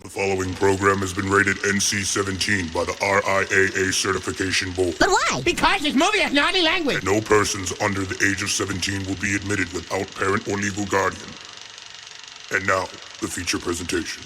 The following program has been rated NC-17 by the RIAA Certification Board. But why? Because this movie has naughty language. No persons under the age of 17 will be admitted without parent or legal guardian. And now, the feature presentation.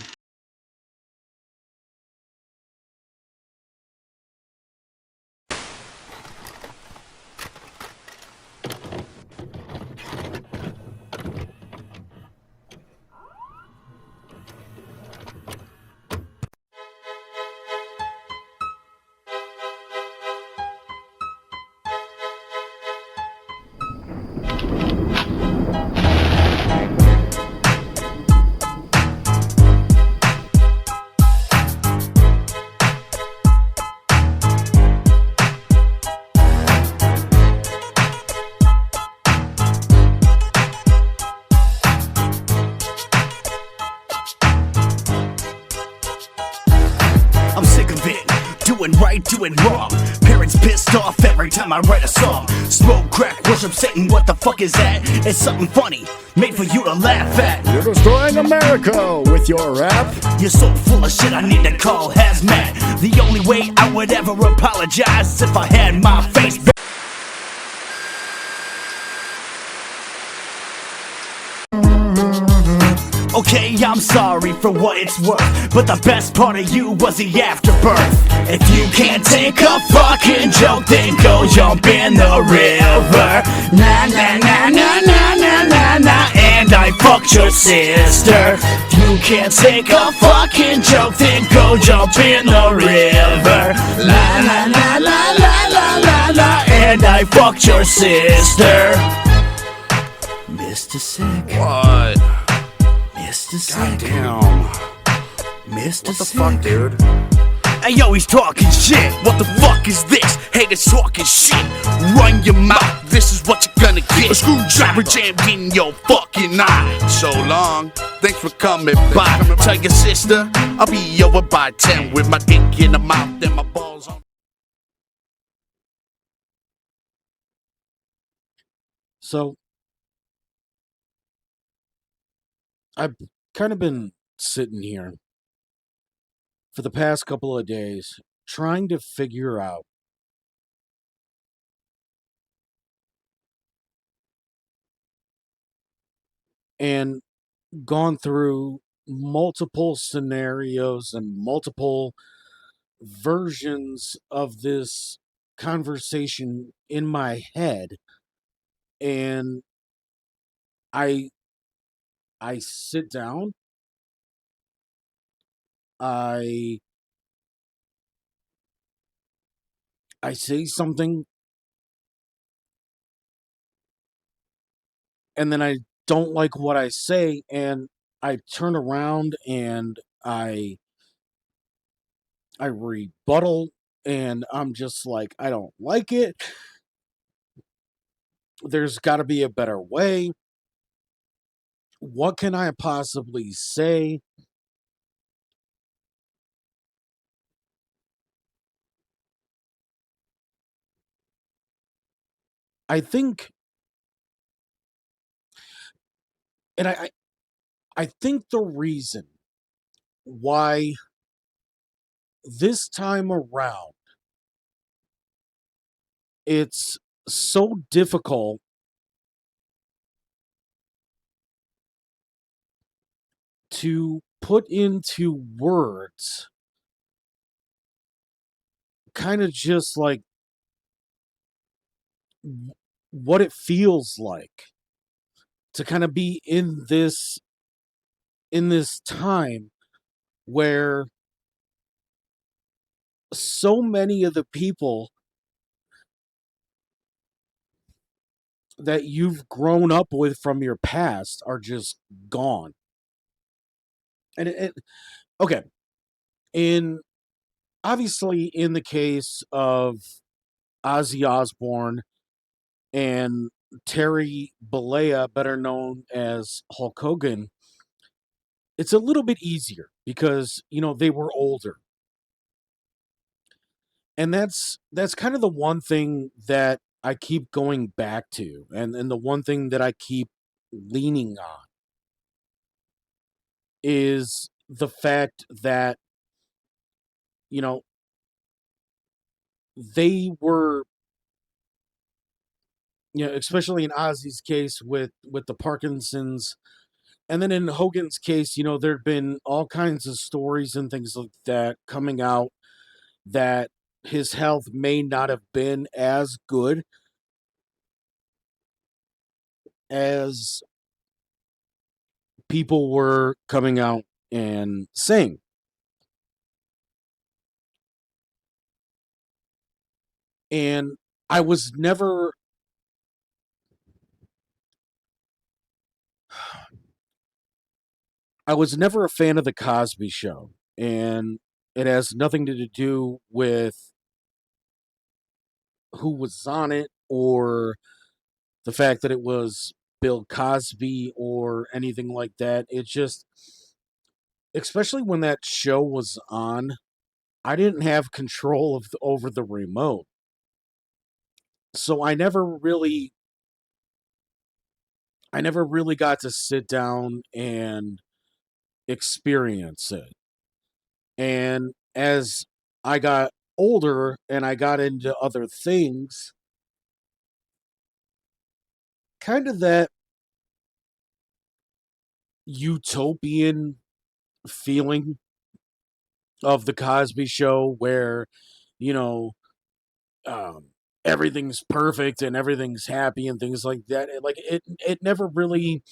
I'm sick of it, doing right, doing wrong. Parents pissed off every time I write a song. Smoke, crack, worship Satan, what the fuck is that? It's something funny, made for you to laugh at. You're destroying America with your rap. You're so full of shit I need to call hazmat. The only way I would ever apologize is if I had my face back. Okay, I'm sorry for what it's worth, but the best part of you was the afterbirth. If you can't take a fucking joke, then go jump in the river. Na na na na na na na na, and I fucked your sister. If you can't take a fucking joke, then go jump in the river. La la la la la la la la, and I fucked your sister. Mr. Sick. What? Mr. Sick. Damn. Mr. What the Sick. fuck, dude? Hey yo, he's talking shit. What the fuck is this? Haters talking shit. Run your mouth, this is what you're gonna get. A screwdriver jammed in your fucking eye. So long. Thanks for coming by. Tell your sister, I'll be over by 10 with my dick in the mouth and my balls on. So, I've kind of been sitting here for the past couple of days trying to figure out and gone through multiple scenarios and multiple versions of this conversation in my head, and I I sit down, I I say something, and then I don't like what I say, and I turn around and I rebuttal, and I'm just like, I don't like it. There's got to be a better way. What can I possibly say? I think, and I think the reason why this time around it's so difficult to put into words, kind of just like what it feels like to kind of be in this time where so many of the people that you've grown up with from your past are just gone. And okay, in obviously in the case of Ozzy Osbourne and Terry Bollea, better known as Hulk Hogan, it's a little bit easier because they were older, and that's kind of the one thing that I keep going back to, and the one thing that I keep leaning on is the fact that, you know, they were, especially in Ozzy's case with the Parkinson's, and then in Hogan's case, there'd been all kinds of stories and things like that coming out that his health may not have been as good as people were coming out and saying. And I was never I was never a fan of the Cosby Show, and it has nothing to do with who was on it or the fact that it was Bill Cosby or anything like that. It just, especially when that show was on, I didn't have control over the remote. So I never really got to sit down and experience it. And as I got older and I got into other things, kind of that utopian feeling of the Cosby Show where, you know, um, everything's perfect and everything's happy and things like that. It never really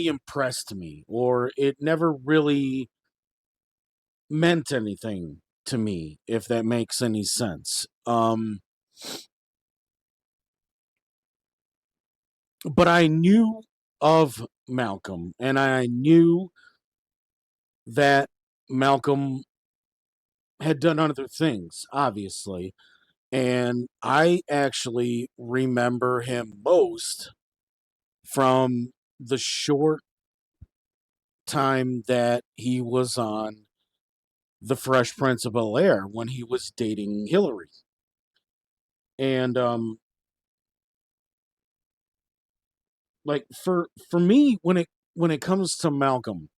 impressed me, or it never really meant anything to me, if that makes any sense. But I knew of Malcolm, and I knew that Malcolm had done other things, obviously. And I actually remember him most from the short time that he was on The Fresh Prince of Bel-Air when he was dating Hillary. And like for me, when it comes to Malcolm,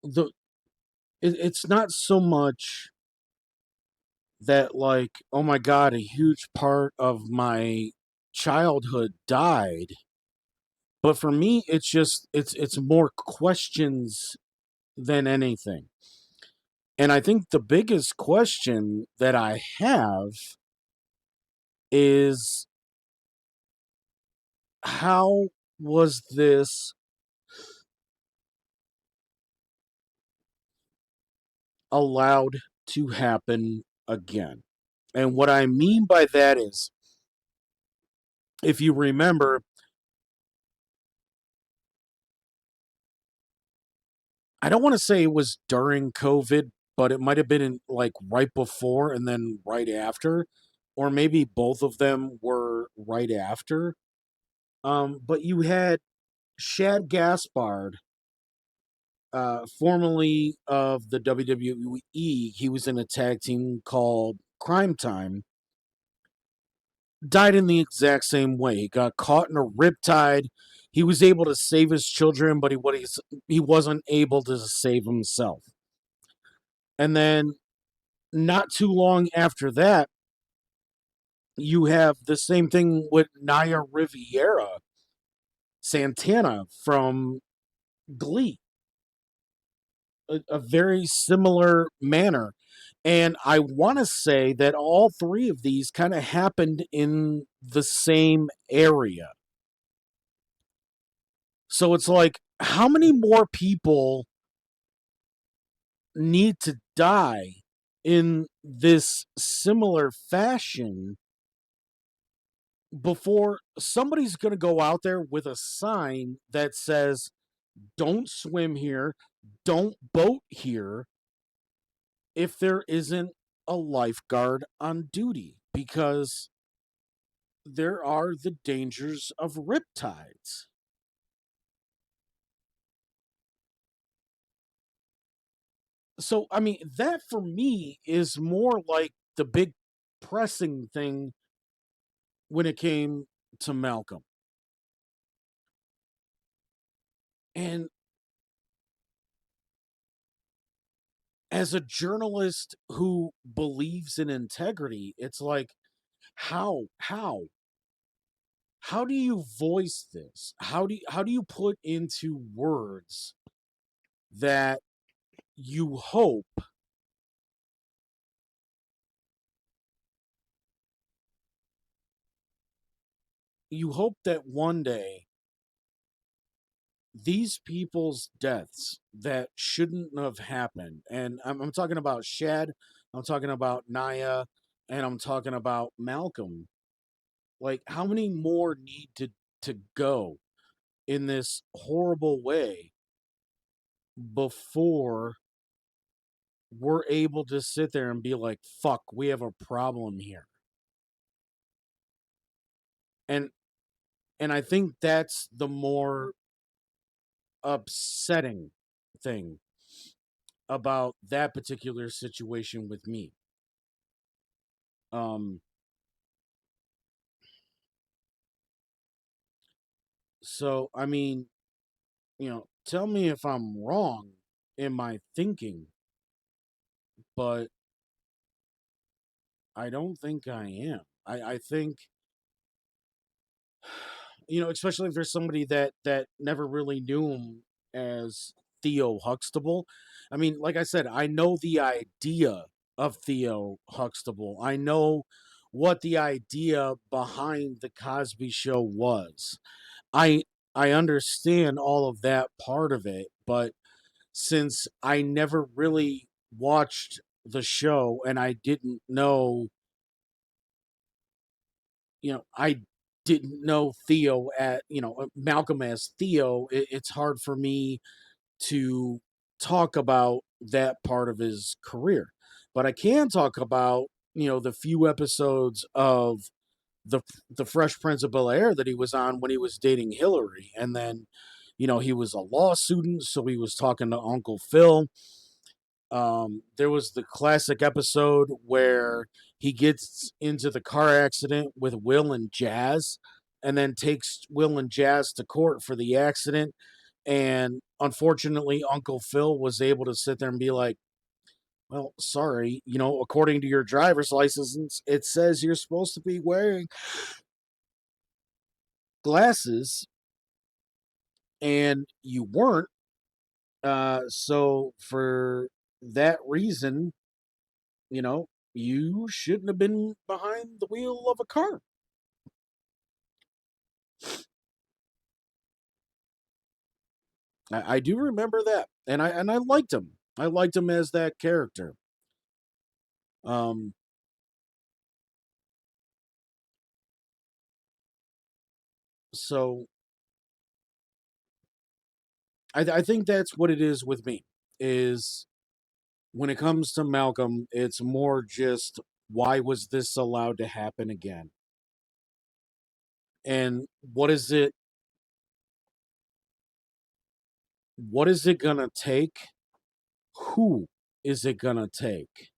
the it's not so much that, like, oh my god, a huge part of my childhood died. But for me, it's just it's more questions than anything. And I think the biggest question that I have is, how was this allowed to happen again? And what I mean by that is, if you remember, I don't want to say it was during COVID, but it might have been like right before and then right after, or maybe both of them were right after. But you had Shad Gaspard, formerly of the WWE. He was in a tag team called Crime Time. Died in the exact same way. He got caught in a riptide. He was able to save his children, but he wasn't able to save himself. And then not too long after that, you have the same thing with Naya Riviera Santana from Glee, a very similar manner. And I want to say that all three of these kind of happened in the same area. So it's like, how many more people need to die in this similar fashion before somebody's going to go out there with a sign that says, don't swim here, don't boat here, if there isn't a lifeguard on duty? Because there are the dangers of riptides. So, I mean, that for me is more like the big pressing thing when it came to Malcolm. And as a journalist who believes in integrity, it's like, how do you voice this? How do you put into words that you hope that one day these people's deaths that shouldn't have happened, and I'm talking about Shad, I'm talking about Naya, and I'm talking about Malcolm. Like, how many more need to go in this horrible way before we're able to sit there and be like, fuck, we have a problem here. And I think that's the more upsetting thing about that particular situation with me. Um so I mean, tell me if I'm wrong in my thinking, but I don't think I am. I think, especially if there's somebody that never really knew him as Theo Huxtable. I mean, like I said, I know the idea of Theo Huxtable. I know what the idea behind the Cosby Show was. I I understand all of that part of it, but since I never really watched the show and I didn't know, I didn't know Theo at, Malcolm as Theo, it's hard for me to talk about that part of his career. But I can talk about, the few episodes of the Fresh Prince of Bel Air that he was on when he was dating Hillary, and then, he was a law student, so he was talking to Uncle Phil. There was the classic episode where he gets into the car accident with Will and Jazz, and then takes Will and Jazz to court for the accident. And unfortunately, Uncle Phil was able to sit there and be like, well, sorry, according to your driver's license, it says you're supposed to be wearing glasses and you weren't. So for that reason, you shouldn't have been behind the wheel of a car. I do remember that, and I liked him. I liked him as that character. Um, so I think that's what it is with me. Is when it comes to Malcolm, it's more just, why was this allowed to happen again? And what is it gonna take? Who is it gonna take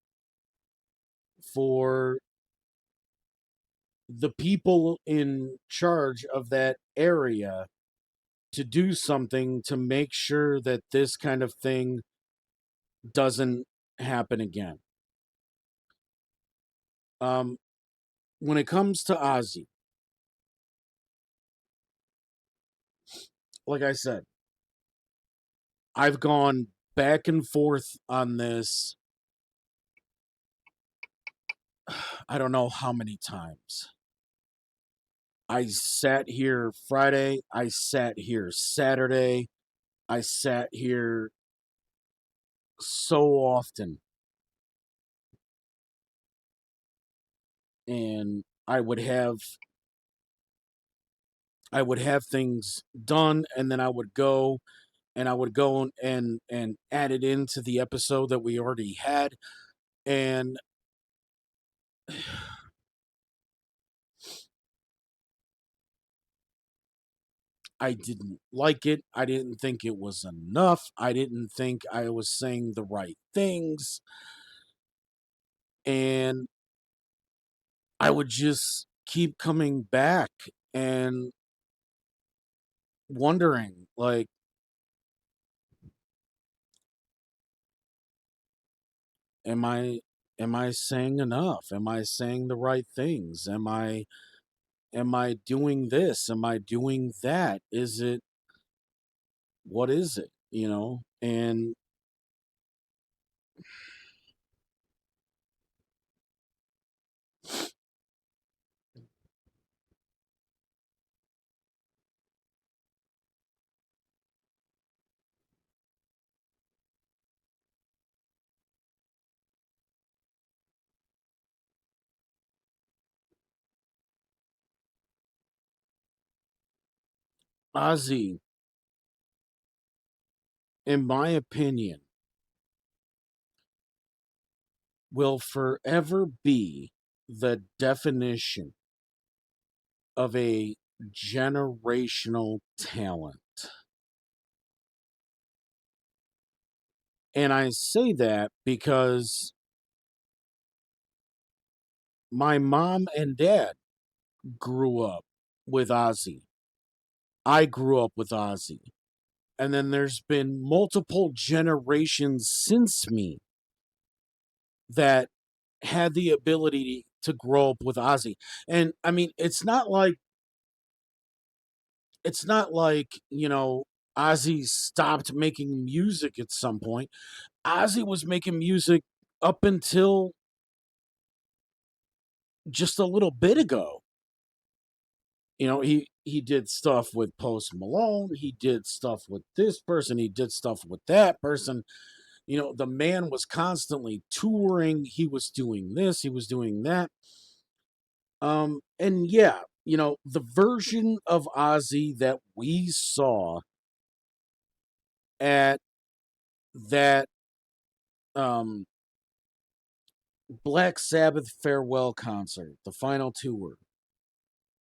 for the people in charge of that area to do something to make sure that this kind of thing doesn't happen again? Um, when it comes to Ozzy, like I said, I've gone back and forth on this. I don't know how many times. I sat here Friday. I sat here Saturday. I sat here so often, and I would have things done, and then I would go and add it into the episode that we already had, and I didn't like it. I didn't think it was enough. I didn't think I was saying the right things, and I would just keep coming back and wondering, like, am I am I saying enough? Am I saying the right things? Am I doing this? Am I doing that? Is it what is it? And Ozzy, in my opinion, will forever be the definition of a generational talent. And I say that because my mom and dad grew up with Ozzy. I grew up with Ozzy. And then there's been multiple generations since me that had the ability to grow up with Ozzy. And I mean, it's not like Ozzy stopped making music at some point. Ozzy was making music up until just a little bit ago. He did stuff with Post Malone, he did stuff with this person, he did stuff with that person. The man was constantly touring, he was doing this, he was doing that. And yeah, the version of Ozzy that we saw at that um Black Sabbath farewell concert, the final tour,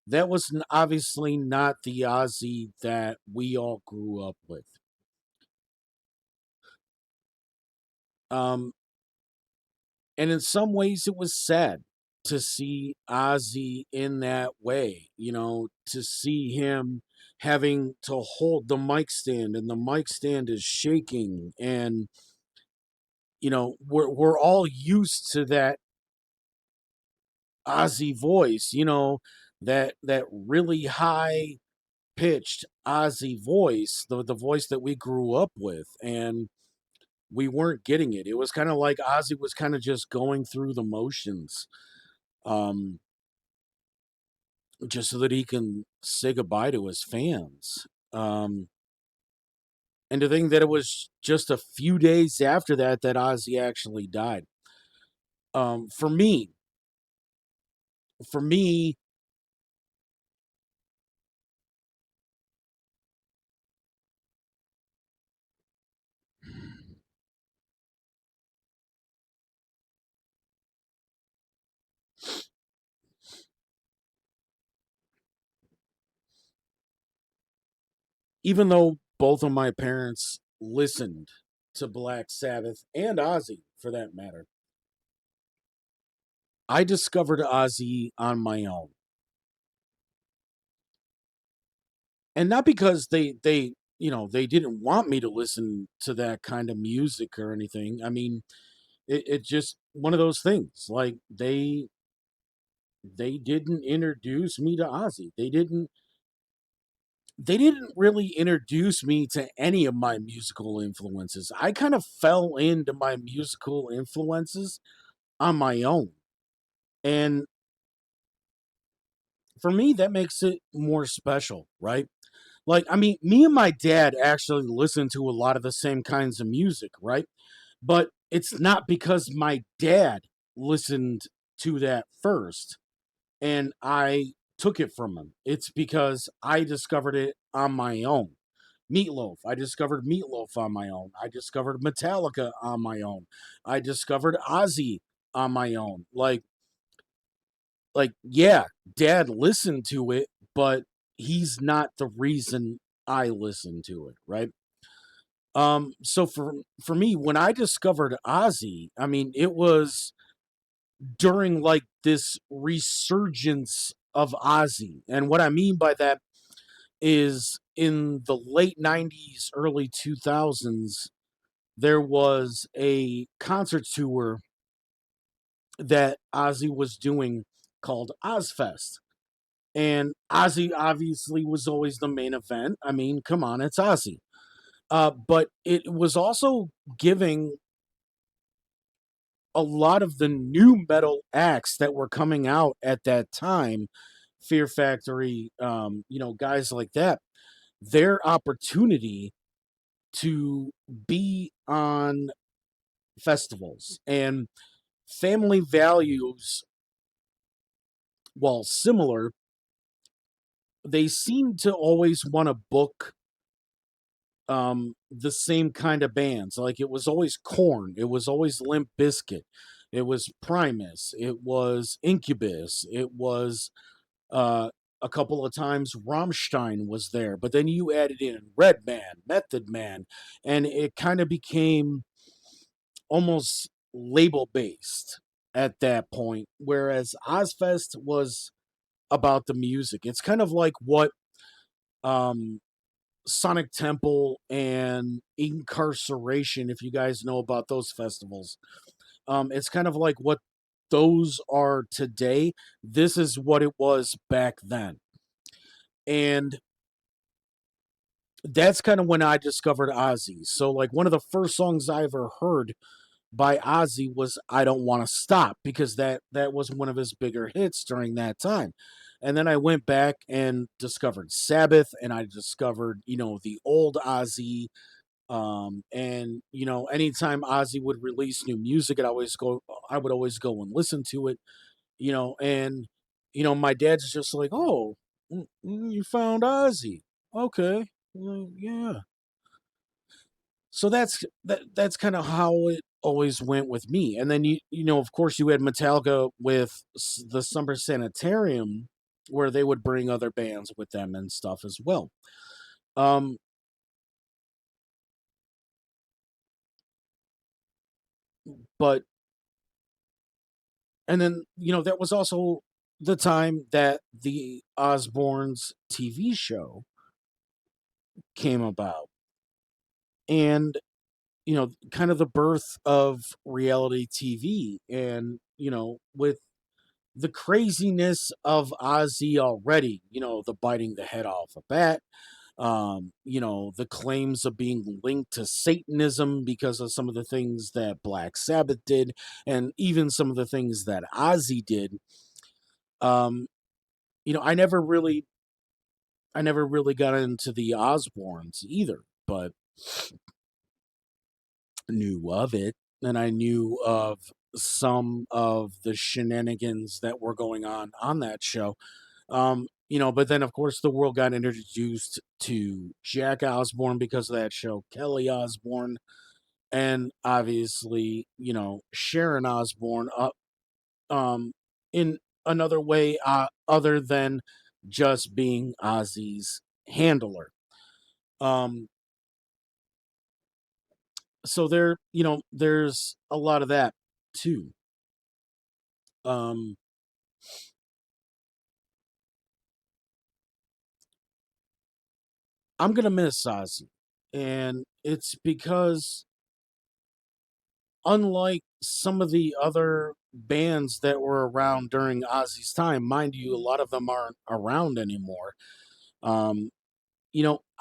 that was obviously not the Ozzy that we all grew up with. Um, and in some ways, it was sad to see Ozzy in that way. To see him having to hold the mic stand, and the mic stand is shaking, and we're all used to that Ozzy voice. That really high pitched Ozzy voice, the voice that we grew up with, and we weren't getting it. It was kind of like Ozzy was kind of just going through the motions, um, just so that he can say goodbye to his fans. Um, and to think that it was just a few days after that Ozzy actually died. For me, even though both of my parents listened to Black Sabbath and Ozzy for that matter, I discovered Ozzy on my own. And not because they didn't want me to listen to that kind of music or anything. I mean, it just one of those things. Like they didn't introduce me to Ozzy. They didn't really introduce me to any of my musical influences. I kind of fell into my musical influences on my own. And for me, that makes it more special, right? Like, I mean, me and my dad actually listen to a lot of the same kinds of music, right? But it's not because my dad listened to that first and I took it from him. It's because I discovered it on my own. Meatloaf. I discovered Meatloaf on my own. I discovered Metallica on my own. I discovered Ozzy on my own. Like yeah, dad listened to it, but he's not the reason I listen to it, right? So for me, when I discovered Ozzy, I mean, it was during like this resurgence of Ozzy. And what I mean by that is in the late 90s, early 2000s, there was a concert tour that Ozzy was doing called Ozfest. And Ozzy obviously was always the main event. I mean, come on, it's Ozzy. But it was also giving a lot of the new metal acts that were coming out at that time, Fear Factory, guys like that, their opportunity to be on festivals. And family values, while similar, they seem to always want to book the same kind of bands. Like it was always Korn, it was always Limp Bizkit, it was Primus, it was Incubus, it was a couple of times Rammstein was there, but then you added in Redman, Method Man, and it kind of became almost label based at that point. Whereas Ozfest was about the music. It's kind of like what um Sonic Temple and Incarceration, if you guys know about those festivals. It's kind of like what those are today. This is what it was back then. And that's kind of when I discovered Ozzy. So, like, one of the first songs I ever heard by Ozzy was "I Don't Want to Stop" because that was one of his bigger hits during that time. And then I went back and discovered Sabbath, and I discovered the old Ozzy. And anytime Ozzy would release new music, I would always go and listen to it. And my dad's just like, "Oh, you found Ozzy? Okay, well, yeah." So that's kind of how it always went with me. And then of course you had Metallica with the Summer Sanitarium, where they would bring other bands with them and stuff as well. Um, but and then that was also the time that the Osbournes TV show came about, and kind of the birth of reality TV, and with the craziness of Ozzy already, the biting the head off a bat, the claims of being linked to Satanism because of some of the things that Black Sabbath did, and even some of the things that Ozzy did. Um, I never really got into the Osbournes either, but knew of it, and I knew of some of the shenanigans that were going on that show. But then of course the world got introduced to Jack Osborne because of that show, Kelly Osborne, and obviously, Sharon Osborne in another way other than just being Ozzy's handler. Um so there's a lot of that too. Um I'm gonna miss Ozzy. And it's because, unlike some of the other bands that were around during Ozzy's time, mind you, a lot of them aren't around anymore. Um,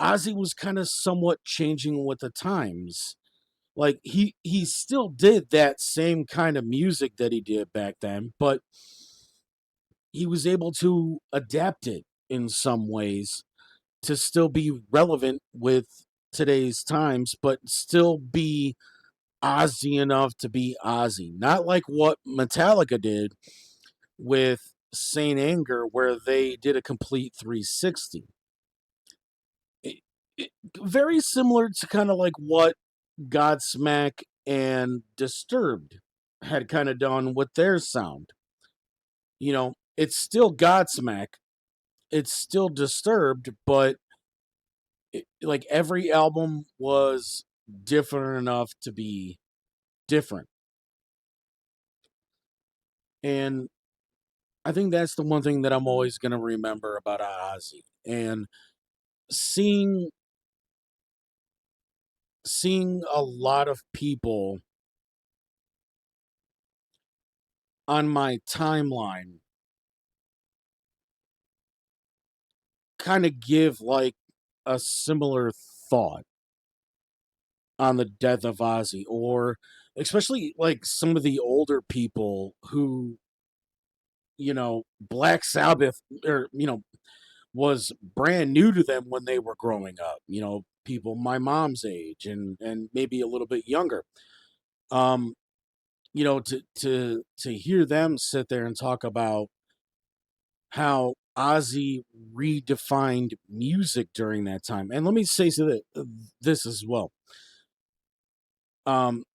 Ozzy was kind of somewhat changing with the times. Like he still did that same kind of music that he did back then, but he was able to adapt it in some ways to still be relevant with today's times, but still be Ozzy enough to be Ozzy. Not like what Metallica did with Saint Anger, where they did a complete 360. It- Very similar to kind of like what Godsmack and Disturbed had kind of done with their sound. It's still Godsmack, it's still Disturbed, but like every album was different enough to be different. And I think that's the one thing that I'm always gonna remember about Ozzy. And seeing seeing a lot of people on my timeline kind of give like a similar thought on the death of Ozzy, or especially like some of the older people who, Black Sabbath, or, was brand new to them when they were growing up, people my mom's age and maybe a little bit younger. Um, to hear them sit there and talk about how Ozzy redefined music during that time. And let me say this as well.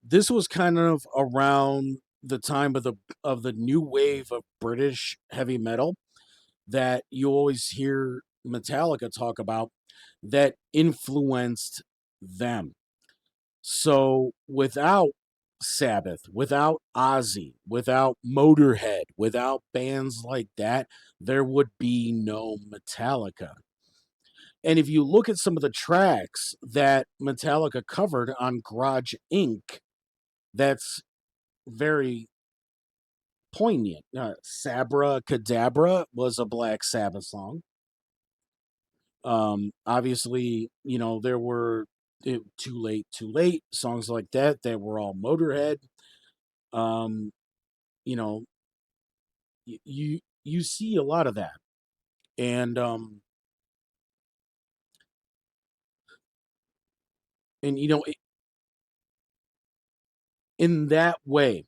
This was kind of around the time of the new wave of British heavy metal that you always hear Metallica talk about that influenced them. So without Sabbath, without Ozzy, without Motorhead, without bands like that, there would be no Metallica. And if you look at some of the tracks that Metallica covered on Garage Inc., that's very poignant. Sabra Cadabra was a Black Sabbath song. Obviously, there were Too Late, songs like that that were all Motorhead. Um, you know, you see a lot of that, and and in that way,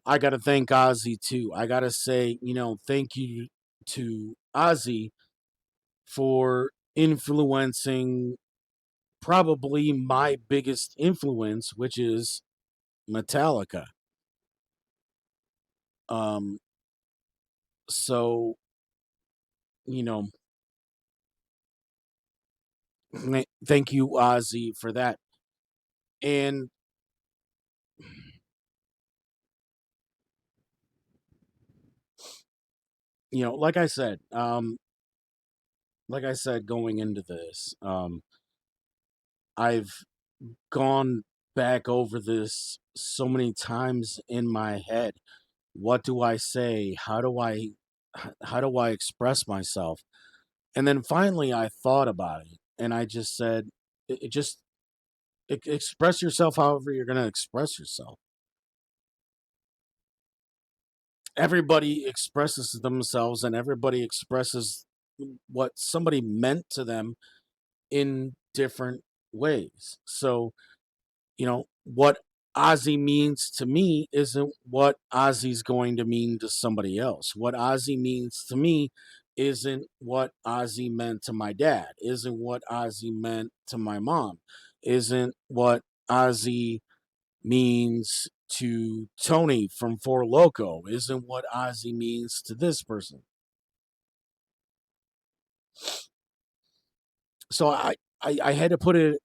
I got to thank Ozzy too. I got to say, thank you to Ozzy for influencing probably my biggest influence, which is Metallica. Um, so you know, thank you, Ozzy, for that. And like I said, going into this, I've gone back over this so many times in my head. What do I say? How do I express myself? And then finally I thought about it and I just said, it just express yourself however you're going to express yourself. Everybody expresses themselves and everybody expresses what somebody meant to them in different ways. So, what Ozzy means to me isn't what Ozzy's going to mean to somebody else. What Ozzy means to me isn't what Ozzy meant to my dad, isn't what Ozzy meant to my mom, isn't what Ozzy means to Tony from Four Loco, isn't what Ozzy means to this person. So I had to put it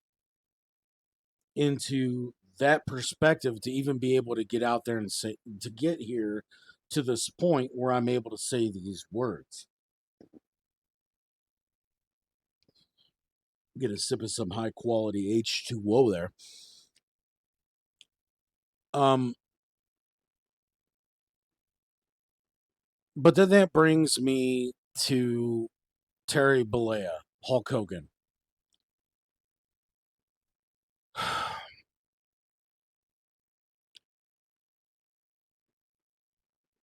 into that perspective to even be able to get out there and say, to get here to this point where I'm able to say these words. Get a sip of some high quality H2O there. Um, but then that brings me to Terry Bollea, Hulk Hogan.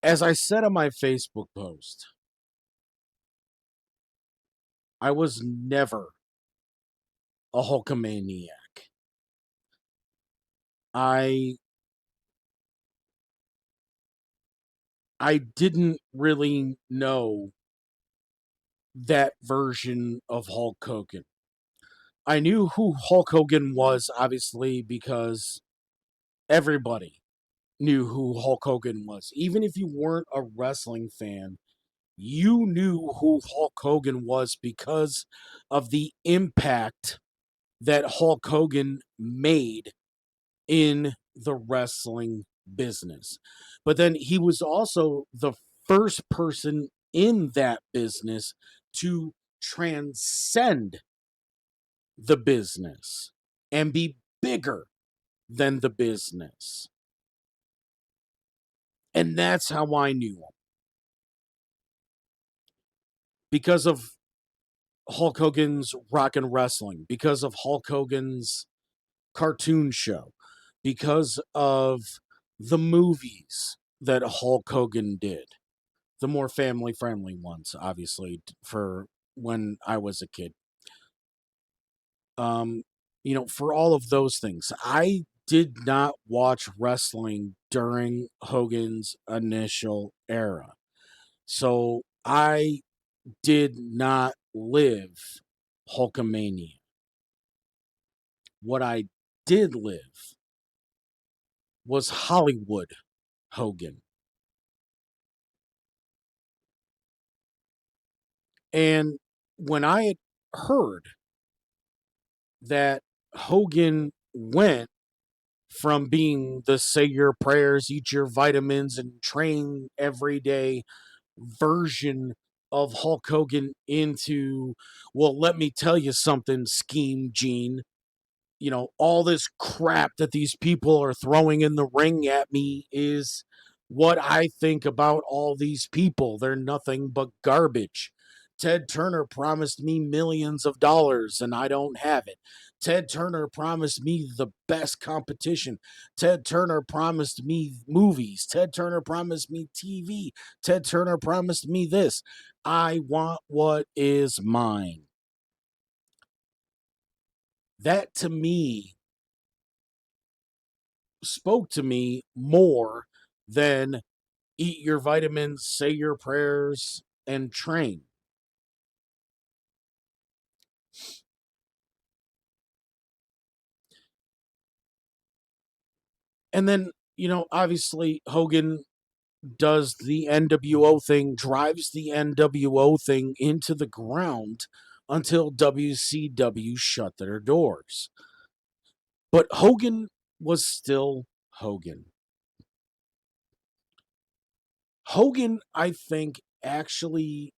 As I said on my Facebook post, I was never a Hulkamaniac. I I didn't really know that version of Hulk Hogan. I knew who Hulk Hogan was, obviously, because everybody knew who Hulk Hogan was. Even if you weren't a wrestling fan, you knew who Hulk Hogan was because of the impact that Hulk Hogan made in the wrestling business. But then he was also the first person in that business to transcend the business and be bigger than the business. And that's how I knew him. Because of Hulk Hogan's Rock and Wrestling, because of Hulk Hogan's cartoon show, because of the movies that Hulk Hogan did, the more family friendly ones, obviously, for when I was a kid. Um, for all of those things, I did not watch wrestling during Hogan's initial era. So I did not live Hulkamania. What I did live was Hollywood Hogan. And when I had heard that Hogan went from being the say your prayers, eat your vitamins, and train every day version of Hulk Hogan into, well, let me tell you something, Scheme Gene. All this crap that these people are throwing in the ring at me is what I think about all these people. They're nothing but garbage. Ted Turner promised me millions of dollars and I don't have it. Ted Turner promised me the best competition. Ted Turner promised me movies. Ted Turner promised me TV. Ted Turner promised me this. I want what is mine. That to me spoke to me more than eat your vitamins, say your prayers, and train. And then, obviously, Hogan does the NWO thing, drives the NWO thing into the ground until WCW shut their doors. But Hogan was still Hogan. Hogan, I think, actually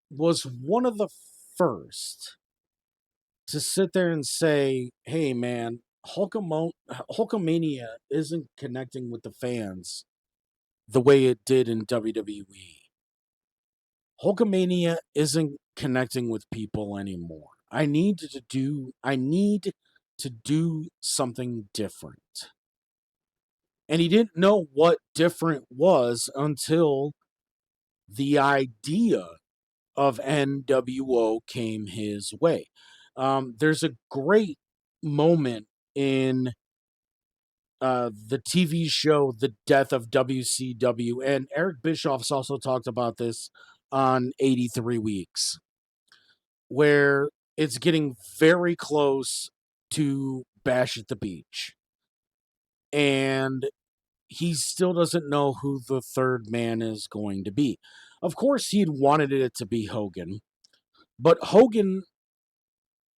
was one of the first to sit there and say, hey, man, Hulkamania isn't connecting with the fans the way it did in WWE. Hulkamania isn't connecting with people anymore. I need to do something different. And he didn't know what different was until the idea of NWO came his way. There's a great moment in the TV show The Death of WCW, and Eric Bischoff's also talked about this on 83 Weeks, where it's getting very close to Bash at the Beach. And he still doesn't know who the third man is going to be. Of course, he'd wanted it to be Hogan, but Hogan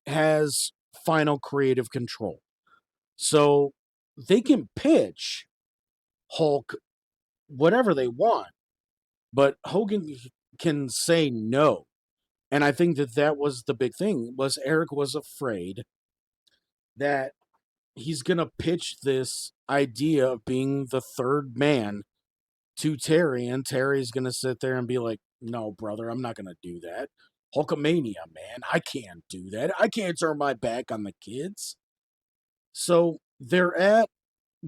has final creative control. So they can pitch Hulk whatever they want, but Hogan can say no. And I think that was the big thing, was Eric was afraid that he's going to pitch this idea of being the third man to Terry, and Terry's going to sit there and be like, no, brother, I'm not going to do that. Hulkamania, man, I can't do that. I can't turn my back on the kids. So they're at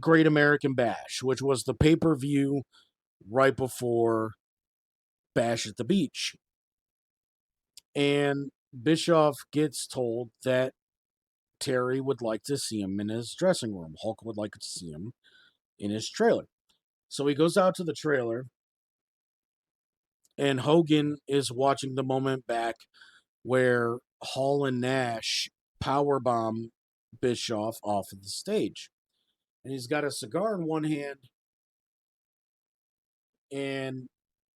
Great American Bash, which was the pay-per-view right before Bash at the Beach. And Bischoff gets told that Terry would like to see him in his dressing room. Hulk would like to see him in his trailer. So he goes out to the trailer, and Hogan is watching the moment back where Hall and Nash powerbomb Bischoff off of the stage. And he's got a cigar in one hand, and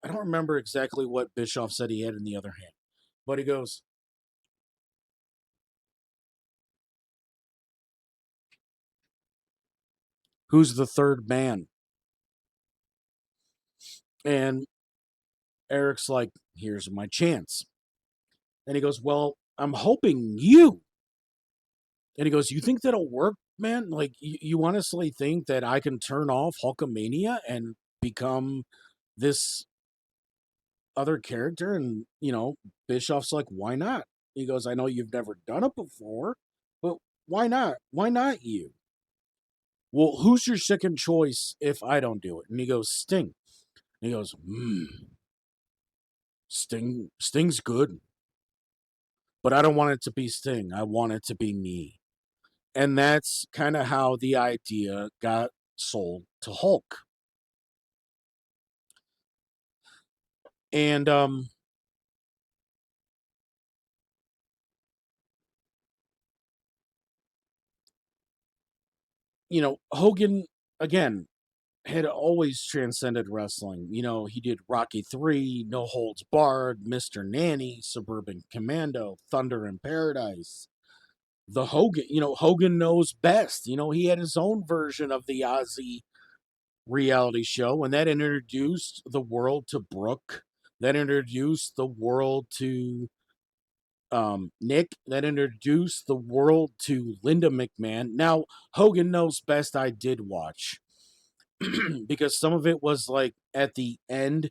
I don't remember exactly what Bischoff said he had in the other hand. But he goes, who's the third man? And Eric's like, here's my chance. And he goes, well, I'm hoping you. And he goes, you think that'll work, man? Like, you honestly think that I can turn off Hulkamania and become this other character? And, Bischoff's like, why not? He goes, I know you've never done it before, but why not? Why not you? Well, who's your second choice if I don't do it? And he goes, Sting. And he goes, Sting's good, but I don't want it to be Sting. I want it to be me. And that's kind of how the idea got sold to Hulk. And Hogan again had always transcended wrestling. He did Rocky 3, No Holds Barred, Mr. Nanny, Suburban Commando, Thunder in Paradise. The Hogan, Hogan knows best. He had his own version of the Ozzy reality show, and that introduced the world to Brooke. That introduced the world to Nick. That introduced the world to Linda McMahon. Now, Hogan Knows Best I did watch because some of it was like at the end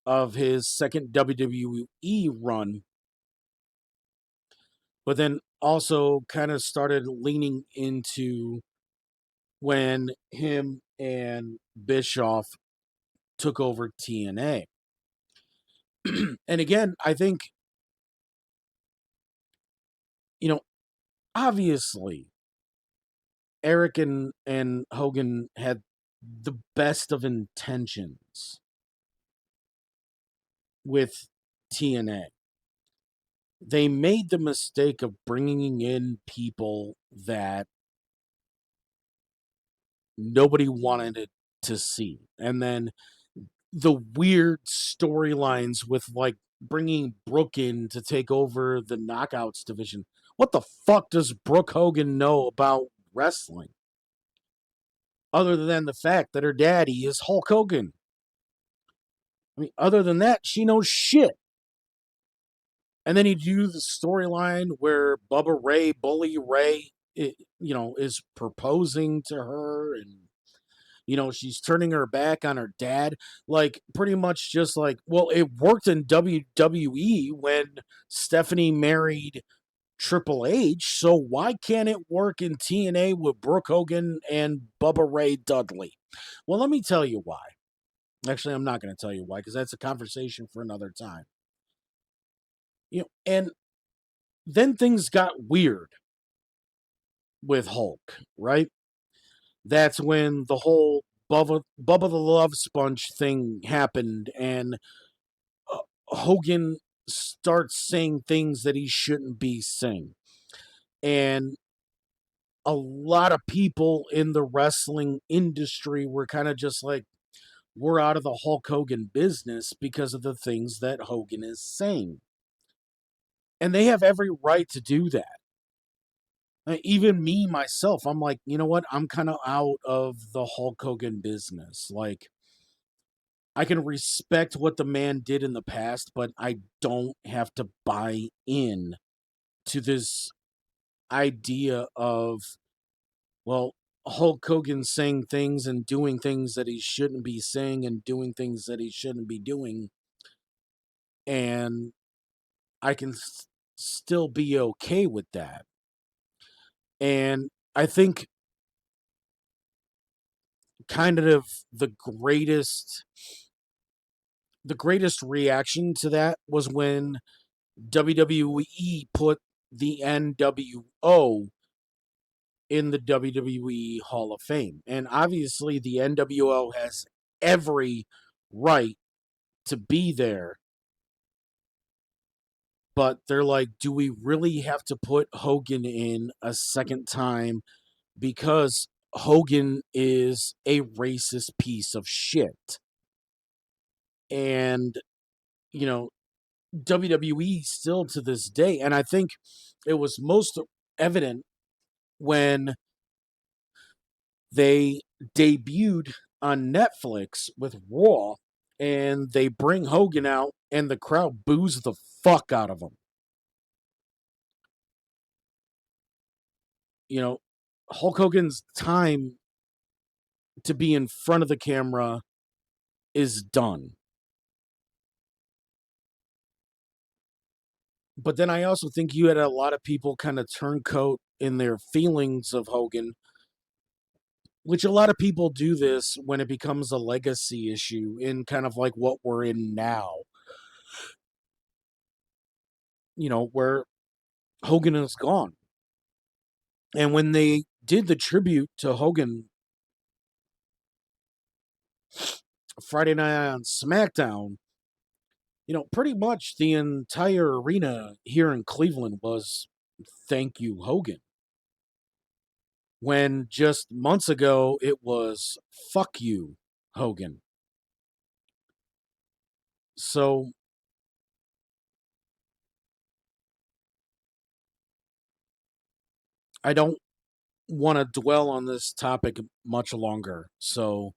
of his second WWE run, but then also kind of started leaning into when him and Bischoff took over TNA. And again, I think, obviously, Eric and Hogan had the best of intentions with TNA. They made the mistake of bringing in people that nobody wanted to see. And then the weird storylines with like bringing Brooke in to take over the Knockouts division. What the fuck does Brooke Hogan know about wrestling? Other than the fact that her daddy is Hulk Hogan. I mean, other than that, she knows shit. And then you do the storyline where Bubba Ray, Bully Ray, is proposing to her, and she's turning her back on her dad. Like, pretty much just like, well, it worked in WWE when Stephanie married Triple H, so why can't it work in TNA with Brooke Hogan and Bubba Ray Dudley? Well, let me tell you why. Actually, I'm not going to tell you why, because that's a conversation for another time. And then things got weird with Hulk, right? That's when the whole Bubba the Love Sponge thing happened, and Hogan starts saying things that he shouldn't be saying. And a lot of people in the wrestling industry were kind of just like, we're out of the Hulk Hogan business because of the things that Hogan is saying. And they have every right to do that. Even me, myself, I'm like, you know what? I'm kind of out of the Hulk Hogan business. Like, I can respect what the man did in the past, but I don't have to buy in to this idea of, well, Hulk Hogan saying things and doing things that he shouldn't be saying and doing things that he shouldn't be doing. And I can still be okay with that. And I think kind of the greatest reaction to that was when WWE put the NWO in the WWE Hall of Fame. And obviously the NWO has every right to be there. But they're like, do we really have to put Hogan in a second time because Hogan is a racist piece of shit? And, WWE still to this day, and I think it was most evident when they debuted on Netflix with Raw, and they bring Hogan out, and the crowd boos the fuck out of him. You know, Hulk Hogan's time to be in front of the camera is done. But then I also think you had a lot of people kind of turncoat in their feelings of Hogan, which a lot of people do this when it becomes a legacy issue in kind of like what we're in now. You know, where Hogan is gone. And when they did the tribute to Hogan Friday night on SmackDown, you know, pretty much the entire arena here in Cleveland was thank you, Hogan. When just months ago it was fuck you, Hogan. So I don't want to dwell on this topic much longer. So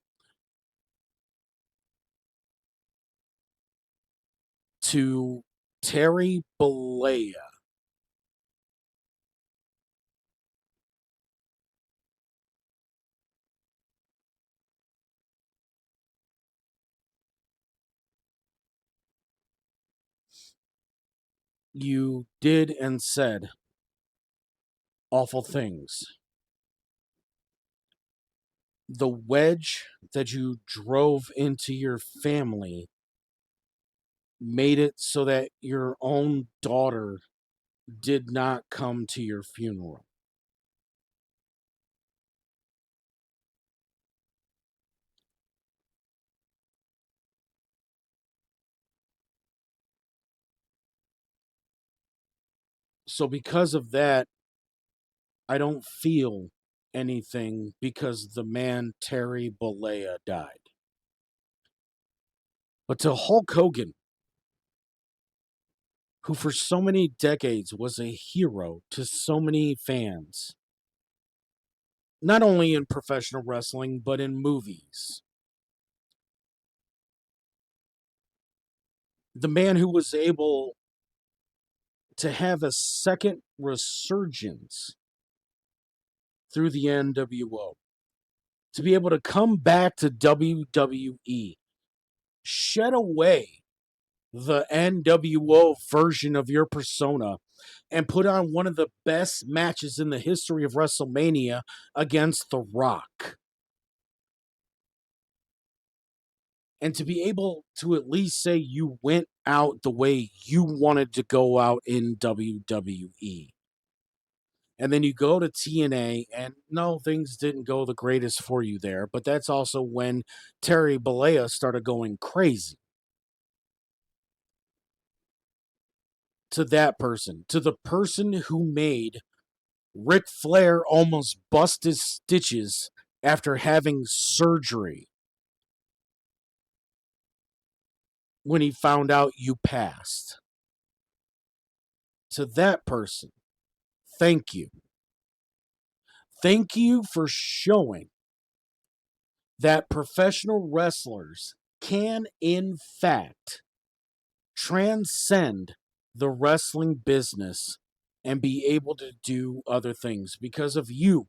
to Terry Bollea, you did and said awful things. The wedge that you drove into your family made it so that your own daughter did not come to your funeral. So because of that, I don't feel anything because the man Terry Bollea died. But to Hulk Hogan, who for so many decades was a hero to so many fans, not only in professional wrestling, but in movies. The man who was able to have a second resurgence through the NWO, to be able to come back to WWE, shed away the NWO version of your persona, and put on one of the best matches in the history of WrestleMania against The Rock. And to be able to at least say you went out the way you wanted to go out in WWE. And then you go to TNA, and no, things didn't go the greatest for you there. But that's also when Terry Bollea started going crazy. To that person, to the person who made Ric Flair almost bust his stitches after having surgery when he found out you passed. To that person, thank you. Thank you for showing that professional wrestlers can, in fact, transcend the wrestling business and be able to do other things. Because of you,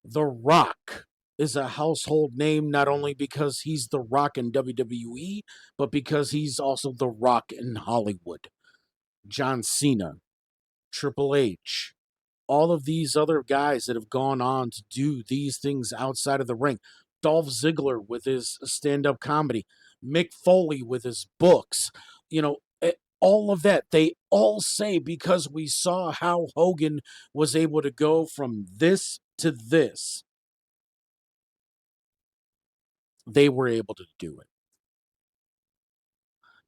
The Rock is a household name not only because he's The Rock in WWE, but because he's also The Rock in Hollywood. John Cena, Triple H, all of these other guys that have gone on to do these things outside of the ring. Dolph Ziggler with his stand-up comedy, Mick Foley with his books, you know, all of that. They all say because we saw how Hogan was able to go from this to this, they were able to do it.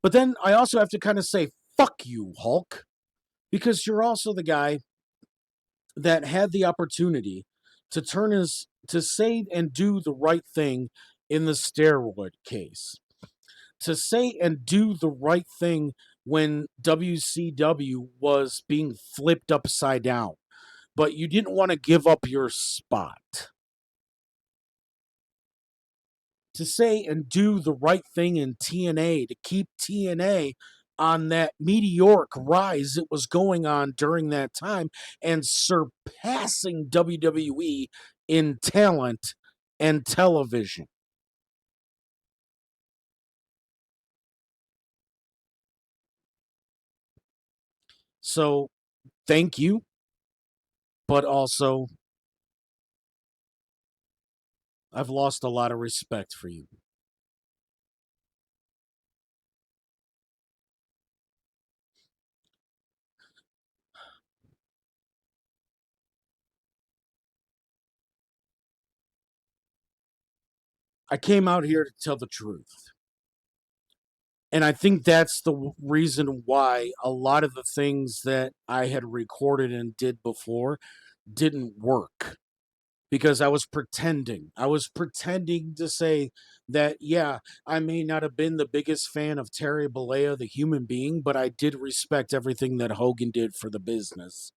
But then I also have to kind of say, fuck you, Hulk, because you're also the guy that had the opportunity to to say and do the right thing in the steroid case, to say and do the right thing when WCW was being flipped upside down, but you didn't want to give up your spot. to say and do the right thing in TNA, to keep TNA on that meteoric rise it was going on during that time and surpassing WWE in talent and television. So, thank you, but also I've lost a lot of respect for you. I came out here to tell the truth. And I think that's the reason why a lot of the things that I had recorded and did before didn't work, because I was pretending. I was pretending to say that, yeah, I may not have been the biggest fan of Terry Bollea, the human being, but I did respect everything that Hogan did for the business.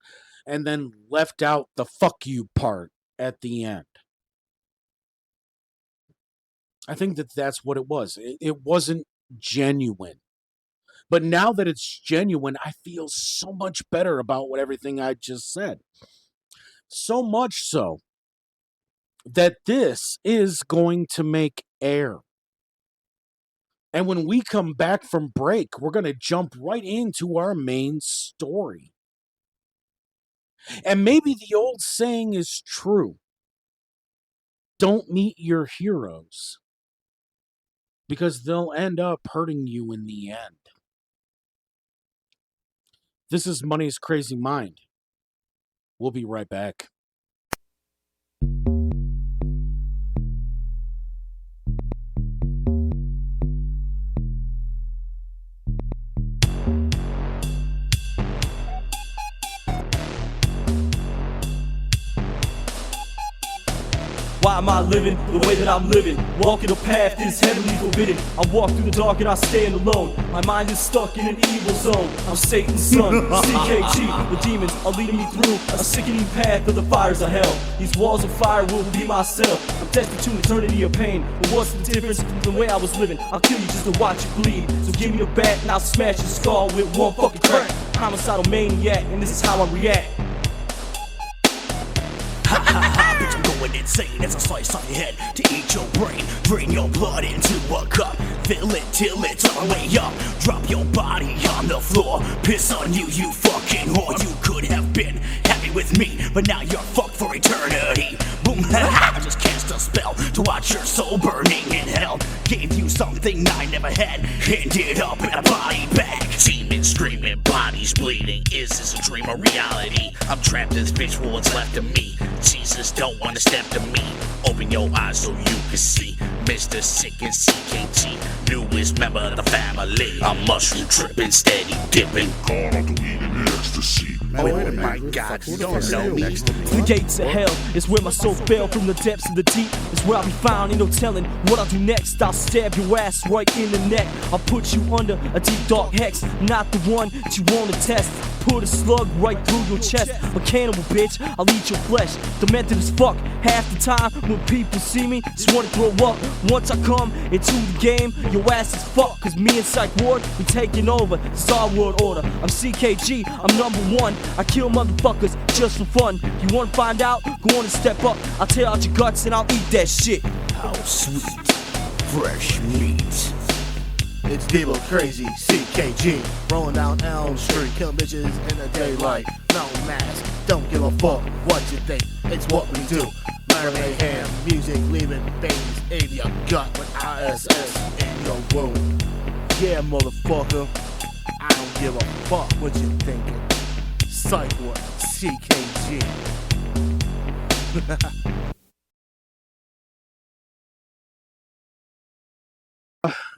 And then left out the fuck you part at the end. I think that that's what it was. It wasn't genuine. But now that it's genuine, I feel so much better about what everything I just said. So much so that this is going to make air. And when we come back from break, we're going to jump right into our main story. And maybe the old saying is true. Don't meet your heroes, because they'll end up hurting you in the end. This is Money's Crazy Mind. We'll be right back. Why am I living the way that I'm living? Walking a path that is heavenly forbidden. I walk through the dark and I stand alone. My mind is stuck in an evil zone. I'm Satan's son, CKG. The demons are leading me through a sickening path of the fires of hell. These walls of fire will be my cell. I'm destined to an eternity of pain. But what's the difference from the way I was living? I'll kill you just to watch you bleed. So give me the bat and I'll smash your skull with one fucking crack. Homicidal maniac, and this is how I react. Bitch, I'm going insane as I slice off your head to eat your brain. Drain your blood into a cup, fill it till it's all the way up. Drop your body on the floor, piss on you, you fucking whore. You could have been happy with me, but now you're fucked for eternity. Boom, I just cast a spell to watch your soul burning in hell. Gave you something I never had, ended up in a body bag. Demons screaming, bodies bleeding. Is this a dream or reality? I'm trapped in this bitch for what's left of me. Jesus don't wanna step to me. Open your eyes so you can see Mr. Sick and CKG, newest member of the family. I'm mushroom tripping, steady dipping. Gone on the weed and ecstasy. Oh my God, you don't know me. The gates of hell is where my soul fell from the depths of the deep. It's where I'll be found, ain't no telling what I'll do next. I'll stab your ass right in the neck. I'll put you under a deep dark hex, not the one that you wanna test. Put a slug right through your chest. A cannibal, bitch, I'll eat your flesh. Demented as fuck. Half the time when people see me, just wanna throw up. Once I come into the game, your ass is fucked. Cause me and Psych Ward, we taking over. It's our world order. I'm CKG, I'm #1. I kill motherfuckers just for fun. If you wanna find out, go on and step up. I'll tear out your guts and I'll eat that shit. How sweet, fresh meat. It's Devo Crazy, CKG. Rolling down Elm Street, killing bitches in the daylight. No mask, don't give a fuck what you think. It's what we do. Murder mayhem, music leaving babies in your gut with ISS in your womb. Yeah, motherfucker, I don't give a fuck what you thinking. Psych Ward, CKG.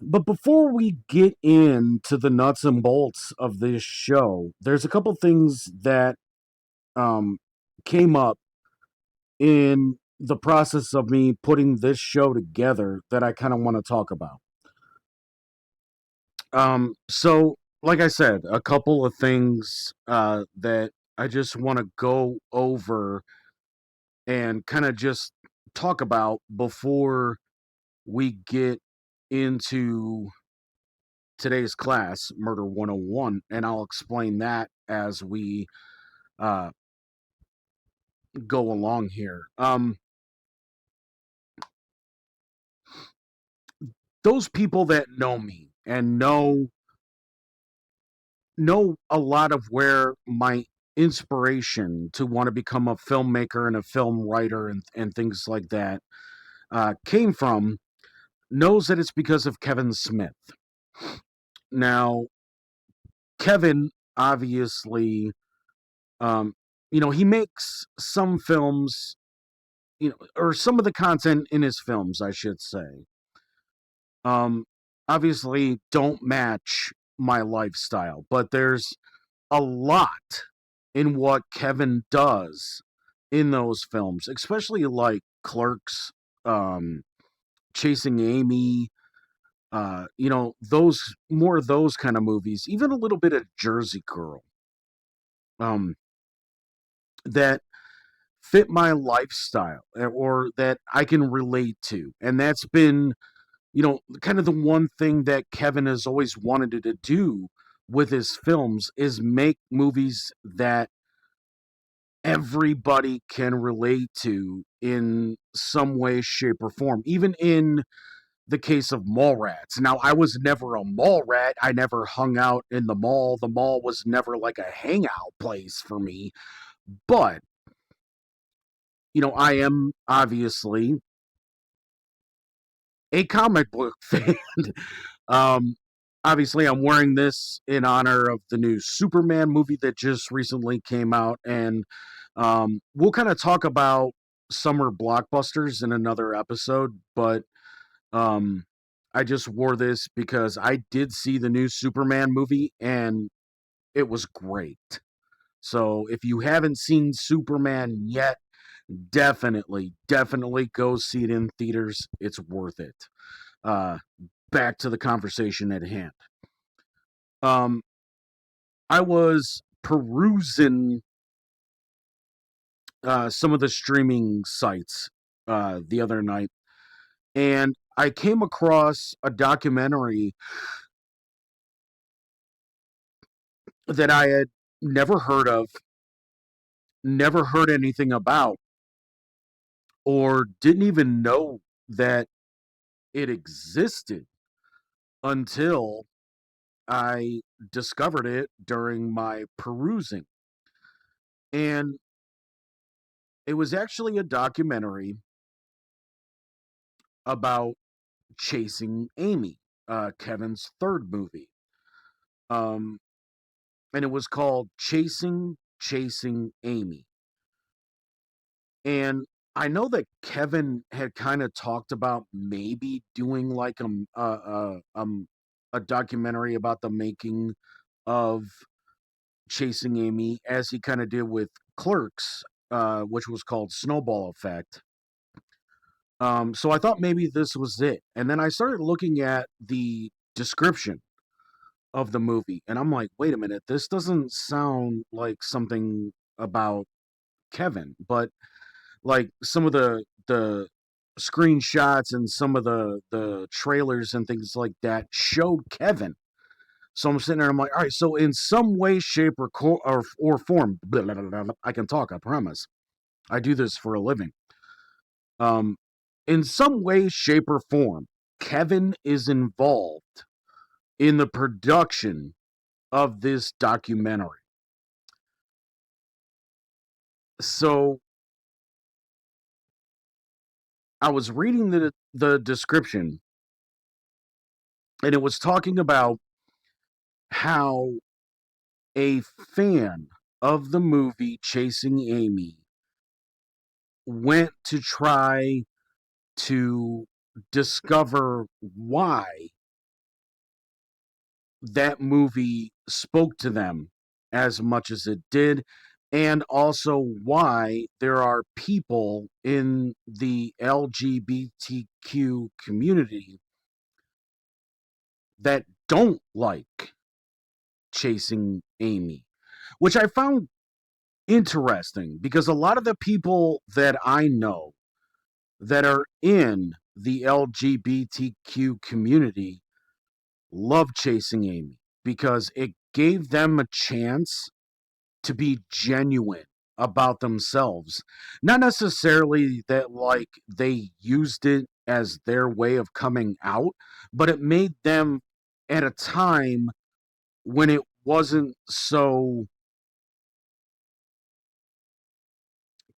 But before we get into the nuts and bolts of this show, there's a couple things that came up in the process of me putting this show together that I kind of want to talk about. So like I said, a couple of things that I just want to go over and kind of just talk about before we get into today's class, Murder 101, and I'll explain that as we uh, go along here. Those people that know me and know a lot of where my inspiration to want to become a filmmaker and a film writer and things like that came from knows that it's because of Kevin Smith. Now, Kevin obviously, he makes some films, or some of the content in his films, I should say, um, obviously don't match my lifestyle, but there's a lot in what Kevin does in those films, especially like Clerks, um, Chasing Amy, those more of those kind of movies, even a little bit of Jersey Girl, um, that fit my lifestyle or that I can relate to. And that's been, kind of the one thing that Kevin has always wanted to do with his films is make movies that everybody can relate to in some way, shape, or form. Even in the case of Mallrats. Now, I was never a mall rat. I never hung out in the mall. The mall was never like a hangout place for me. But, I am obviously a comic book fan. um, Obviously, I'm wearing this in honor of the new Superman movie that just recently came out. And we'll kind of talk about summer blockbusters in another episode. But um, I just wore this because I did see the new Superman movie and it was great. So if you haven't seen Superman yet, definitely go see it in theaters. It's worth it. Uh, Back to the conversation at hand. Um, I was perusing some of the streaming sites the other night, and I came across a documentary that I had never heard of, never heard anything about, or didn't even know that it existed until I discovered it during my perusing. And it was actually a documentary about Chasing Amy, Kevin's third movie. Um, and it was called Chasing Amy. And I know that Kevin had kind of talked about maybe doing like a documentary about the making of Chasing Amy, as he kind of did with Clerks, which was called Snowball Effect. So I thought maybe this was it, and then I started looking at the description of the movie, and I'm like, wait a minute, this doesn't sound like something about Kevin, but like some of the screenshots and some of the trailers and things like that showed Kevin. So I'm sitting there, I'm like, all right, so in some way, shape, or form, blah, blah, blah, blah, I can talk, I promise. I do this for a living. Um, in some way, shape, or form, Kevin is involved in the production of this documentary. So I was reading the description, and it was talking about how a fan of the movie Chasing Amy went to try to discover why that movie spoke to them as much as it did, and also why there are people in the LGBTQ community that don't like Chasing Amy, which I found interesting because a lot of the people that I know that are in the LGBTQ community loved Chasing Amy because it gave them a chance to be genuine about themselves. Not necessarily that like they used it as their way of coming out, but it made them at a time when it wasn't so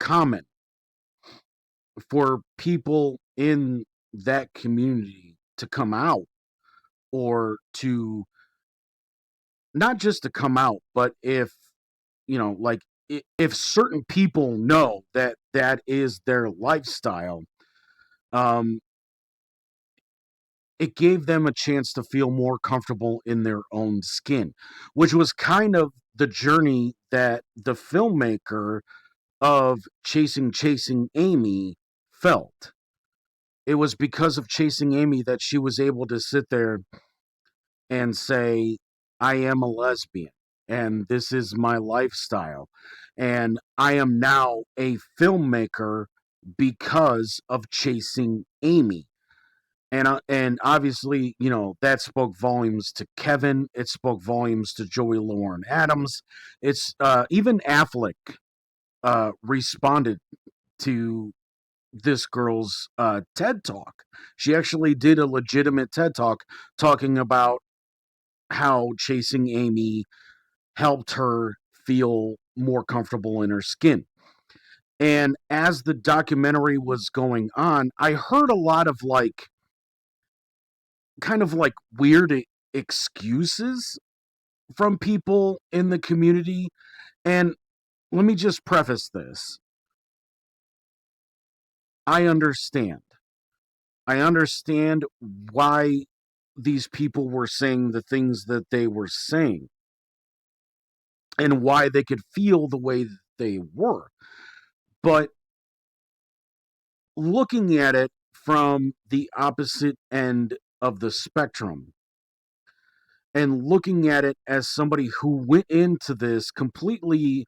common for people in that community to come out, or to not just to come out, but if like if certain people know that that is their lifestyle, um it gave them a chance to feel more comfortable in their own skin, which was kind of the journey that the filmmaker of Chasing Amy felt. It was because of Chasing Amy that she was able to sit there and say, I am a lesbian and this is my lifestyle. And I am now a filmmaker because of Chasing Amy. And obviously, that spoke volumes to Kevin. It spoke volumes to Joey Lauren Adams. It's even Affleck responded to this girl's TED talk. She actually did a legitimate TED talk talking about how Chasing Amy helped her feel more comfortable in her skin. And as the documentary was going on, I heard a lot of like kind of like weird excuses from people in the community. And let me just preface this. I understand. I understand why these people were saying the things that they were saying and why they could feel the way that they were. But looking at it from the opposite end of the spectrum and looking at it as somebody who went into this completely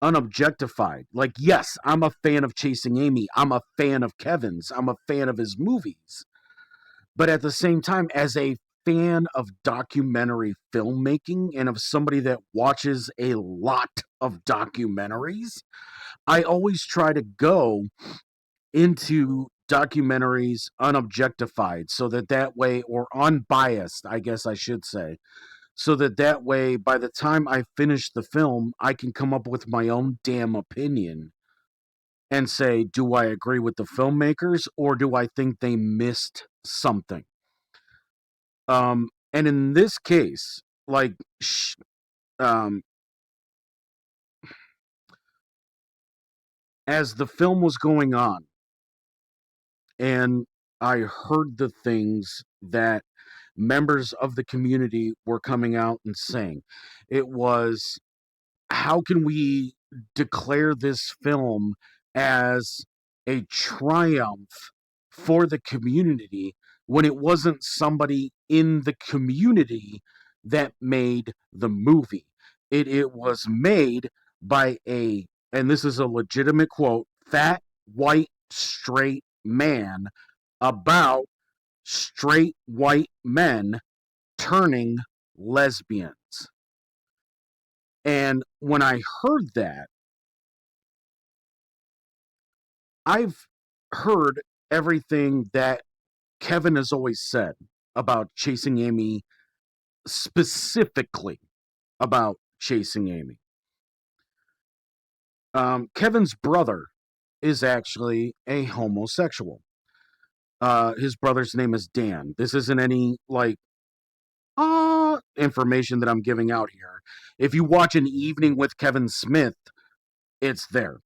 unobjectified. Like, yes, I'm a fan of Chasing Amy. I'm a fan of Kevin's. I'm a fan of his movies. But at the same time, as a fan of documentary filmmaking and of somebody that watches a lot of documentaries, I always try to go into documentaries unobjectified so that way, or unbiased, I guess I should say, so that way, by the time I finish the film, I can come up with my own damn opinion and say, do I agree with the filmmakers or do I think they missed something? And in this case, like, um, as the film was going on, and I heard the things that members of the community were coming out and saying, it was, how can we declare this film as a triumph for the community when it wasn't somebody in the community that made the movie? It was made by and this is a legitimate quote, fat, white, straight man about straight white men turning lesbians. And when I heard that, I've heard everything that Kevin has always said about Chasing Amy, specifically about Chasing Amy. Kevin's brother is actually a homosexual. His brother's name is Dan. This isn't any like information that I'm giving out here. If you watch An Evening with Kevin Smith, it's there.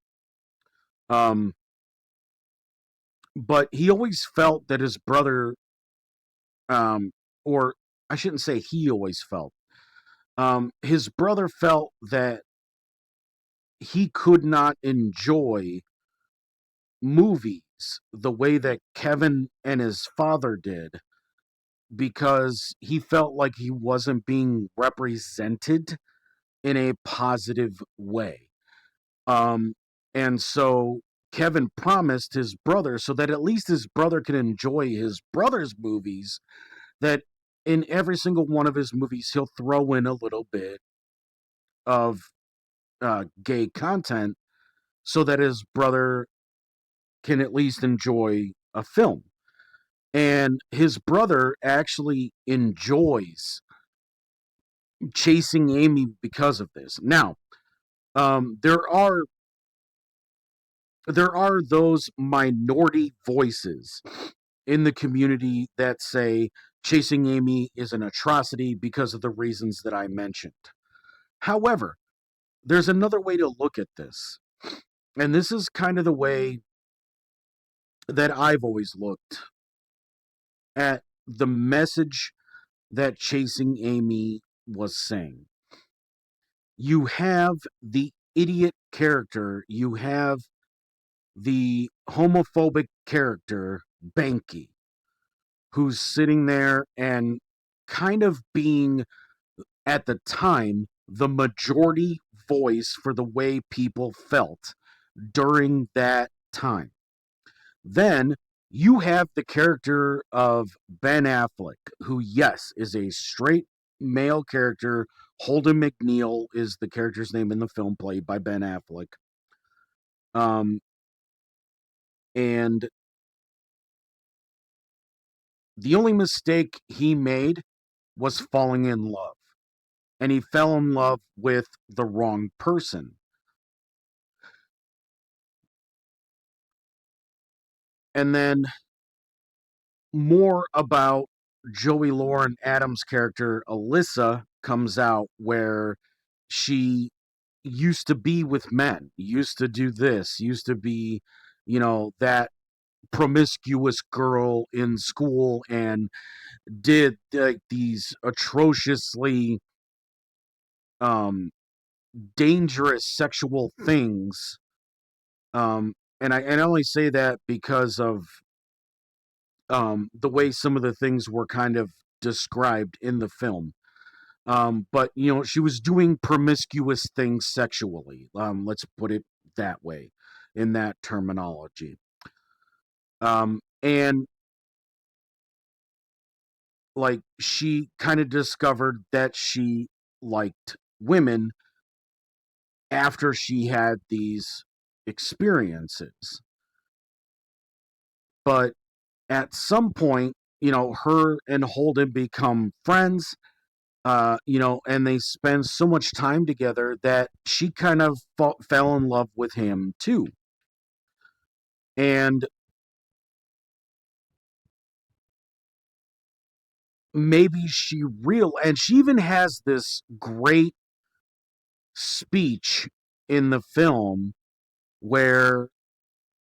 But he always felt that his brother, or I shouldn't say he always felt, his brother felt that he could not enjoy movies the way that Kevin and his father did because he felt like he wasn't being represented in a positive way. And so Kevin promised his brother so that at least his brother can enjoy his brother's movies, that in every single one of his movies he'll throw in a little bit of gay content so that his brother can at least enjoy a film. And his brother actually enjoys Chasing Amy because of this. Now, there are those minority voices in the community that say Chasing Amy is an atrocity because of the reasons that I mentioned. However, there's another way to look at this. And this is kind of the way that I've always looked at the message that Chasing Amy was saying. You have the idiot character, you have the homophobic character, Banky, who's sitting there and kind of being, at the time, the majority voice for the way people felt during that time. Then you have the character of Ben Affleck, who, yes, is a straight male character. Holden McNeil is the character's name in the film, played by Ben Affleck. And the only mistake he made was falling in love. And he fell in love with the wrong person. And then more about Joey Lauren Adams' character, Alyssa, comes out, where she used to be with men, used to do this, used to be, that promiscuous girl in school, and did like these atrociously dangerous sexual things. And I only say that because of the way some of the things were kind of described in the film. But she was doing promiscuous things sexually. Let's put it that way, in that terminology. And like, she kind of discovered that she liked women after she had these experiences. But at some point, her and Holden become friends, and they spend so much time together that she kind of fell in love with him too. And maybe and she even has this great speech in the film where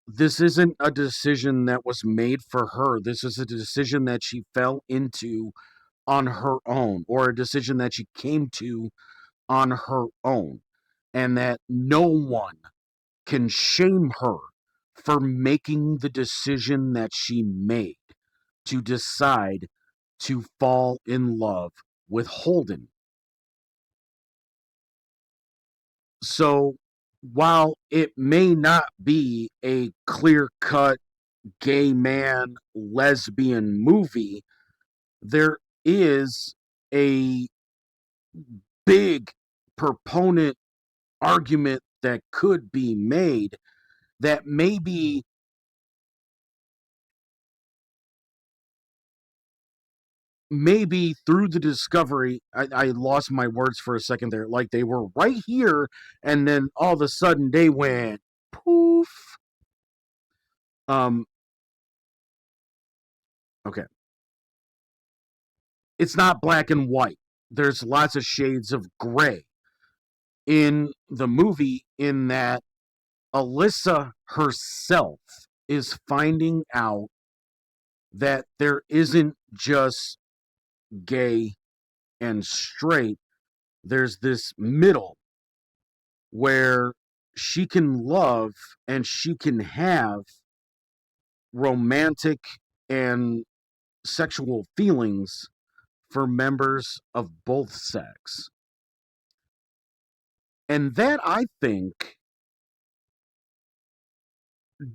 this isn't a decision that was made for her. This is a decision that she fell into on her own, or a decision that she came to on her own, and that no one can shame her for making the decision that she made to decide to fall in love with Holden. So while it may not be a clear-cut gay man lesbian movie, there is a big proponent argument that could be made that maybe through the discovery, I lost my words for a second there, like they were right here and then all of a sudden they went poof. Okay, it's not black and white. There's lots of shades of gray in the movie, in that Alyssa herself is finding out that there isn't just gay and straight. There's this middle where she can love and she can have romantic and sexual feelings for members of both sex. And that, I think,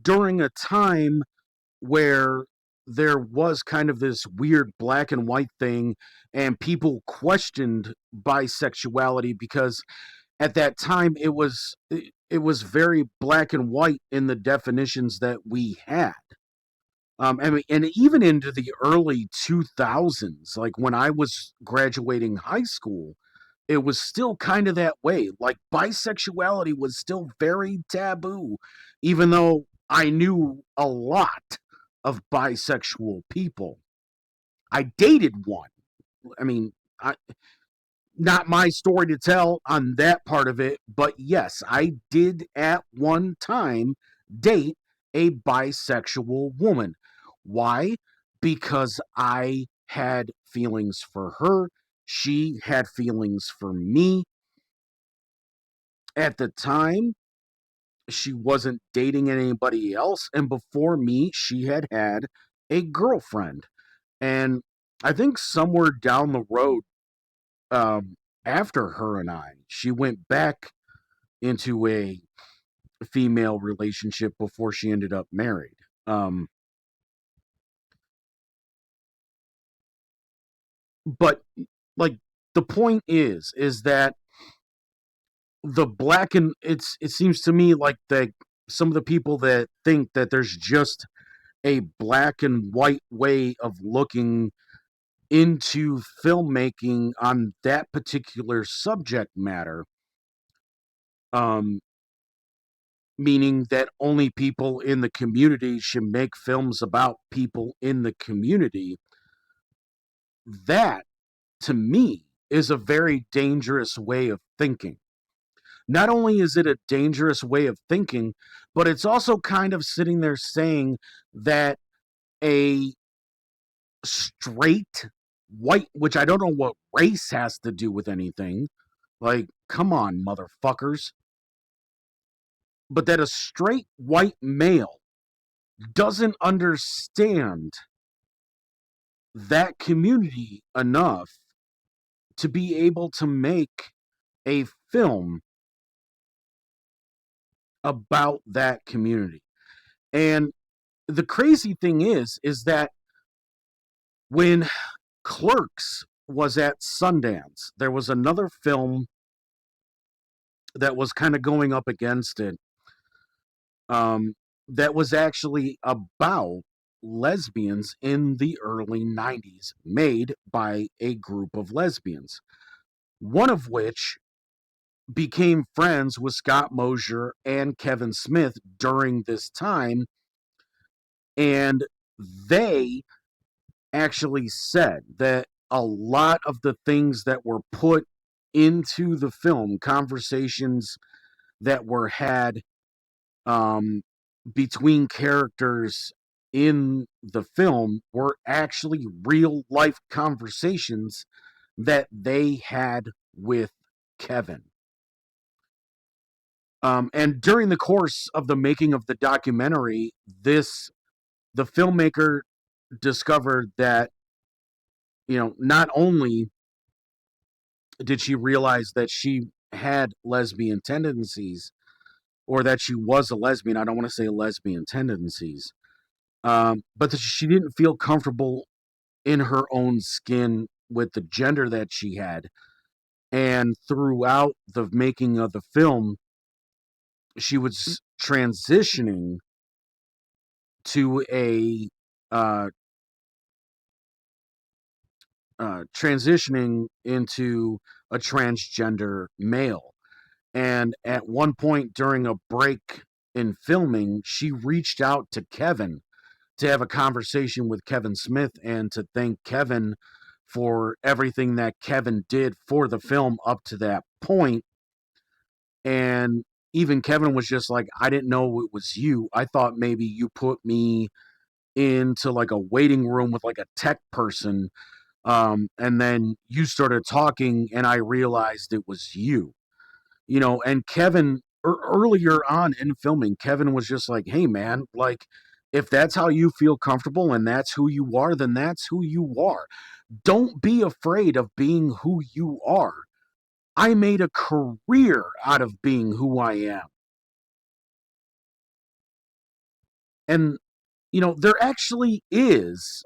during a time where there was kind of this weird black and white thing, and people questioned bisexuality because at that time it was very black and white in the definitions that we had. And even into the early 2000s, like when I was graduating high school, it was still kind of that way. Like bisexuality was still very taboo, even though I knew a lot of bisexual people. I dated one. I mean, not my story to tell on that part of it, but yes, I did at one time date a bisexual woman. Why? Because I had feelings for her. She had feelings for me. At the time, she wasn't dating anybody else. And before me, she had had a girlfriend. And I think somewhere down the road, um, after her and I, she went back into a female relationship before she ended up married. Um, but like the point is that the black and it seems to me like that some of the people that think that there's just a black and white way of looking into filmmaking on that particular subject matter, um, meaning that only people in the community should make films about people in the community. That, to me, is a very dangerous way of thinking. Not only is it a dangerous way of thinking, but it's also kind of sitting there saying that a straight white, which I don't know what race has to do with anything, like, come on, motherfuckers, but that a straight white male doesn't understand that community enough to be able to make a film about that community. And the crazy thing is that when Clerks was at Sundance, there was another film that was kind of going up against it, um, that was actually about lesbians in the early 90s, made by a group of lesbians, one of which became friends with Scott Mosier and Kevin Smith during this time. And they actually said that a lot of the things that were put into the film, conversations that were had, um, between characters in the film, were actually real life conversations that they had with Kevin. And during the course of the making of the documentary, the filmmaker discovered that, not only did she realize that she had lesbian tendencies, or that she was a lesbian. I don't want to say lesbian tendencies, but that she didn't feel comfortable in her own skin with the gender that she had. And throughout the making of the film, she was to a uh, transitioning into a transgender male. And at one point during a break in filming, she reached out to Kevin to have a conversation with Kevin Smith and to thank Kevin for everything that Kevin did for the film up to that point. And even Kevin was just like, I didn't know it was you. I thought maybe you put me into like a waiting room with like a tech person. And then you started talking and I realized it was you. And Kevin, earlier on in filming, Kevin was just like, hey man, like, if that's how you feel comfortable and that's who you are, then that's who you are. Don't be afraid of being who you are. I made a career out of being who I am. And, there actually is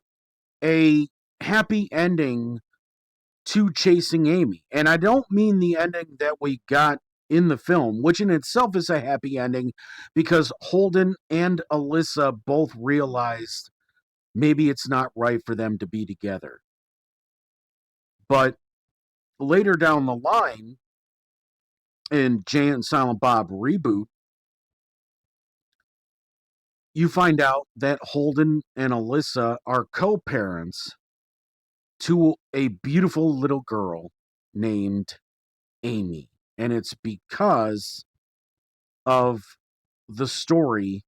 a happy ending to Chasing Amy. And I don't mean the ending that we got in the film, which in itself is a happy ending because Holden and Alyssa both realized maybe it's not right for them to be together. But later down the line, in Jay and Silent Bob Reboot, you find out that Holden and Alyssa are co-parents to a beautiful little girl named Amy. And it's because of the story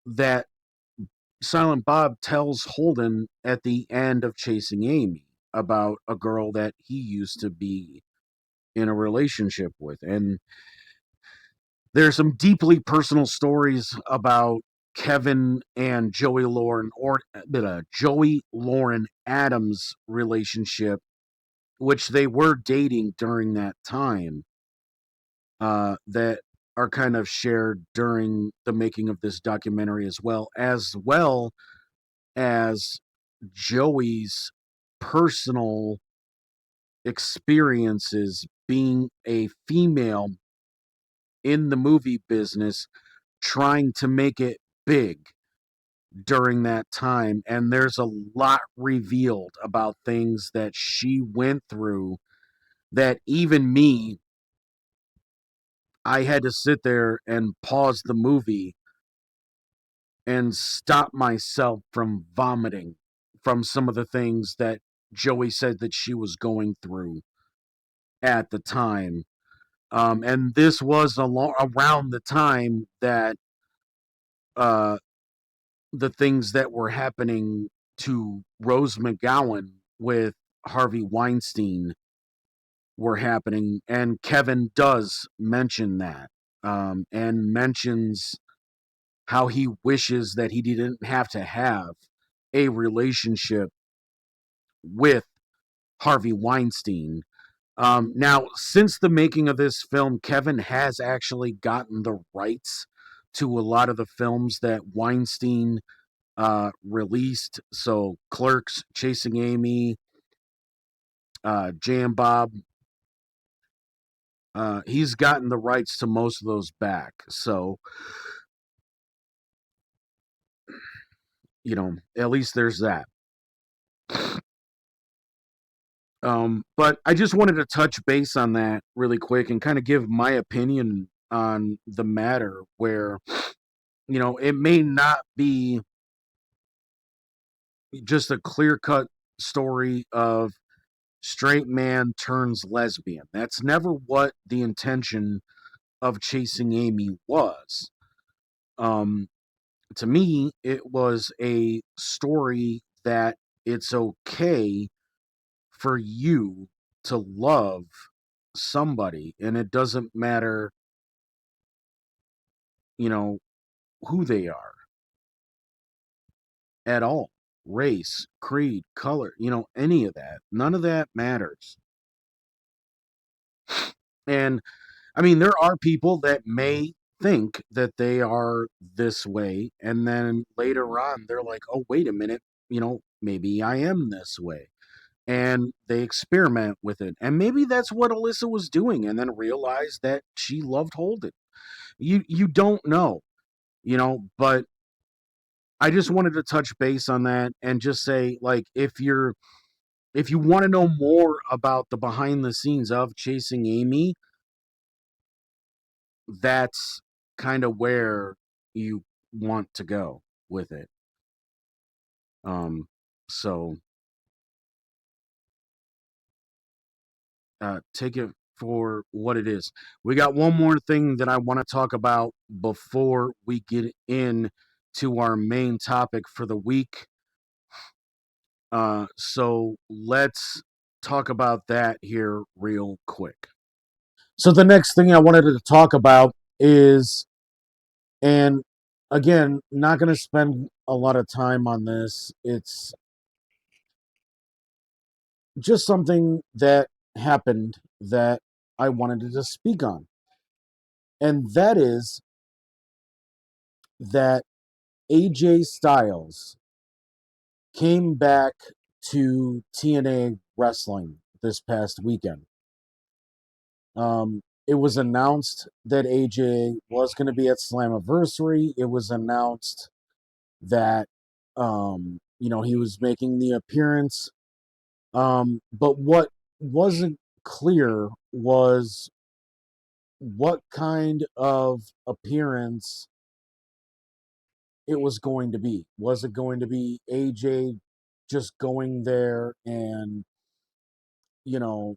that Silent Bob tells Holden at the end of Chasing Amy about a girl that he used to be in a relationship with. And there's some deeply personal stories about Kevin and Joey Lauren Adams relationship, which they were dating during that time, that are kind of shared during the making of this documentary, as Joey's personal experiences being a female in the movie business trying to make it big during that time. And there's a lot revealed about things that she went through that even me, I had to sit there and pause the movie and stop myself from vomiting from some of the things that Joey said that she was going through at the time. And this was around the time that uh, the things that were happening to Rose McGowan with Harvey Weinstein were happening. And Kevin does mention that, and mentions how he wishes that he didn't have to have a relationship with Harvey Weinstein. Now, since the making of this film, Kevin has actually gotten the rights to a lot of the films that Weinstein released. So, Clerks, Chasing Amy, Jay and Bob. He's gotten the rights to most of those back. So, at least there's that. But I just wanted to touch base on that really quick and kind of give my opinion on the matter where, it may not be just a clear-cut story of straight man turns lesbian. That's never what the intention of Chasing Amy was. To me, it was a story that it's okay for you to love somebody, and it doesn't matter, who they are at all. Race, creed, color, any of that. None of that matters. And I mean, there are people that may think that they are this way, and then later on, they're like, oh, wait a minute, maybe I am this way. And they experiment with it. And maybe that's what Alyssa was doing, and then realized that she loved Holden. You don't know, but I just wanted to touch base on that and just say, like, if you want to know more about the behind the scenes of Chasing Amy, that's kind of where you want to go with it. So take it for what it is. We got one more thing that I want to talk about before we get in to our main topic for the week. So let's talk about that here real quick. So the next thing I wanted to talk about is, and again, not going to spend a lot of time on this. It's just something that happened that I wanted to just speak on. And that is that AJ Styles came back to TNA Wrestling this past weekend. It was announced that AJ was going to be at Slammiversary. It was announced that he was making the appearance. But what wasn't clear was what kind of appearance it was going to be. Was it going to be AJ just going there and,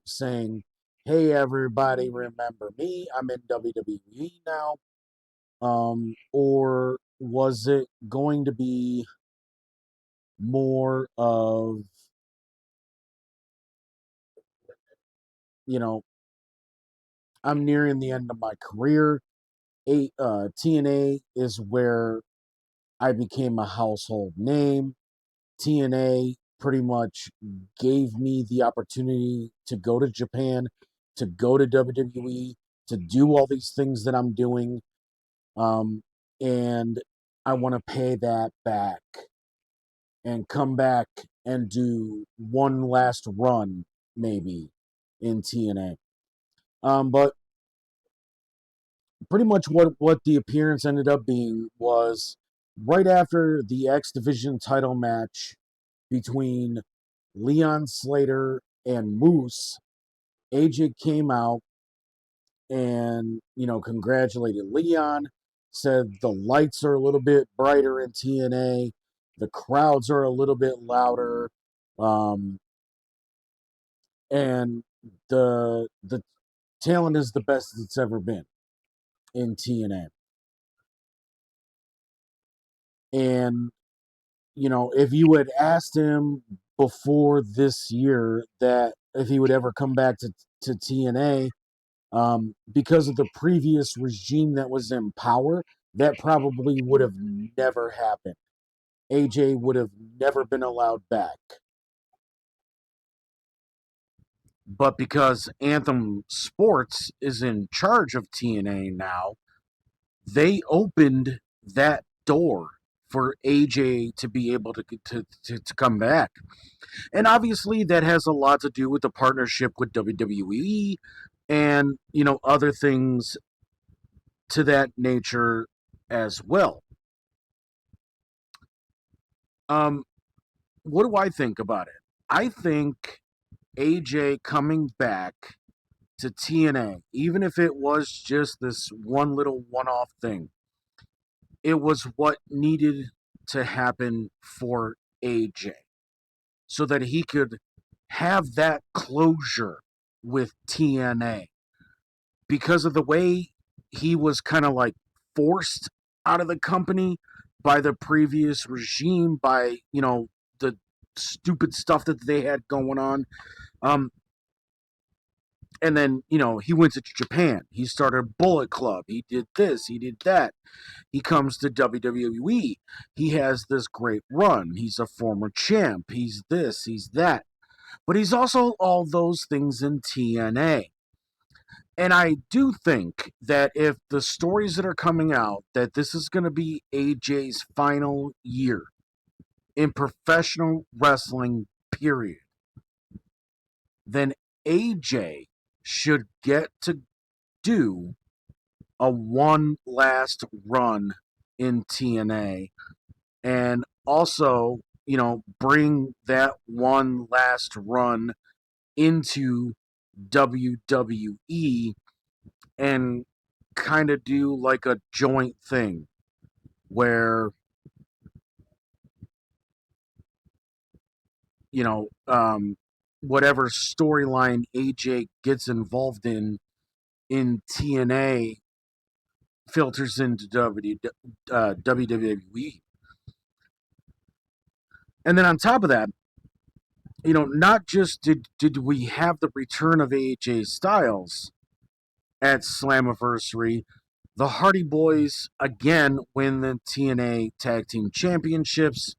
saying, hey, everybody, remember me? I'm in WWE now. Or was it going to be more of, I'm nearing the end of my career. TNA is where I became a household name. TNA pretty much gave me the opportunity to go to Japan, to go to WWE, to do all these things that I'm doing. And I want to pay that back and come back and do one last run, maybe, in TNA. But pretty much what the appearance ended up being was right after the X Division title match between Leon Slater and Moose. AJ came out and, congratulated Leon, said the lights are a little bit brighter in TNA, the crowds are a little bit louder, and the talent is the best it's ever been in TNA. And, if you had asked him before this year that if he would ever come back to TNA, because of the previous regime that was in power, that probably would have never happened. AJ would have never been allowed back. But because Anthem Sports is in charge of TNA now, they opened that door for AJ to be able to come back. And obviously that has a lot to do with the partnership with WWE and, other things to that nature as well. What do I think about it? I think AJ coming back to TNA, even if it was just this one little one-off thing, it was what needed to happen for AJ so that he could have that closure with TNA. Because of the way he was kind of like forced out of the company by the previous regime, by, the stupid stuff that they had going on. And then, he went to Japan. He started Bullet Club. He did this. He did that. He comes to WWE. He has this great run. He's a former champ. He's this. He's that. But he's also all those things in TNA. And I do think that if the stories that are coming out, that this is going to be AJ's final year in professional wrestling, period, then AJ should get to do a one last run in TNA and also, bring that one last run into WWE and kind of do like a joint thing where, whatever storyline AJ gets involved in TNA filters into WWE. And then on top of that, not just did we have the return of AJ Styles at Slammiversary, the Hardy Boys again win the TNA Tag Team Championships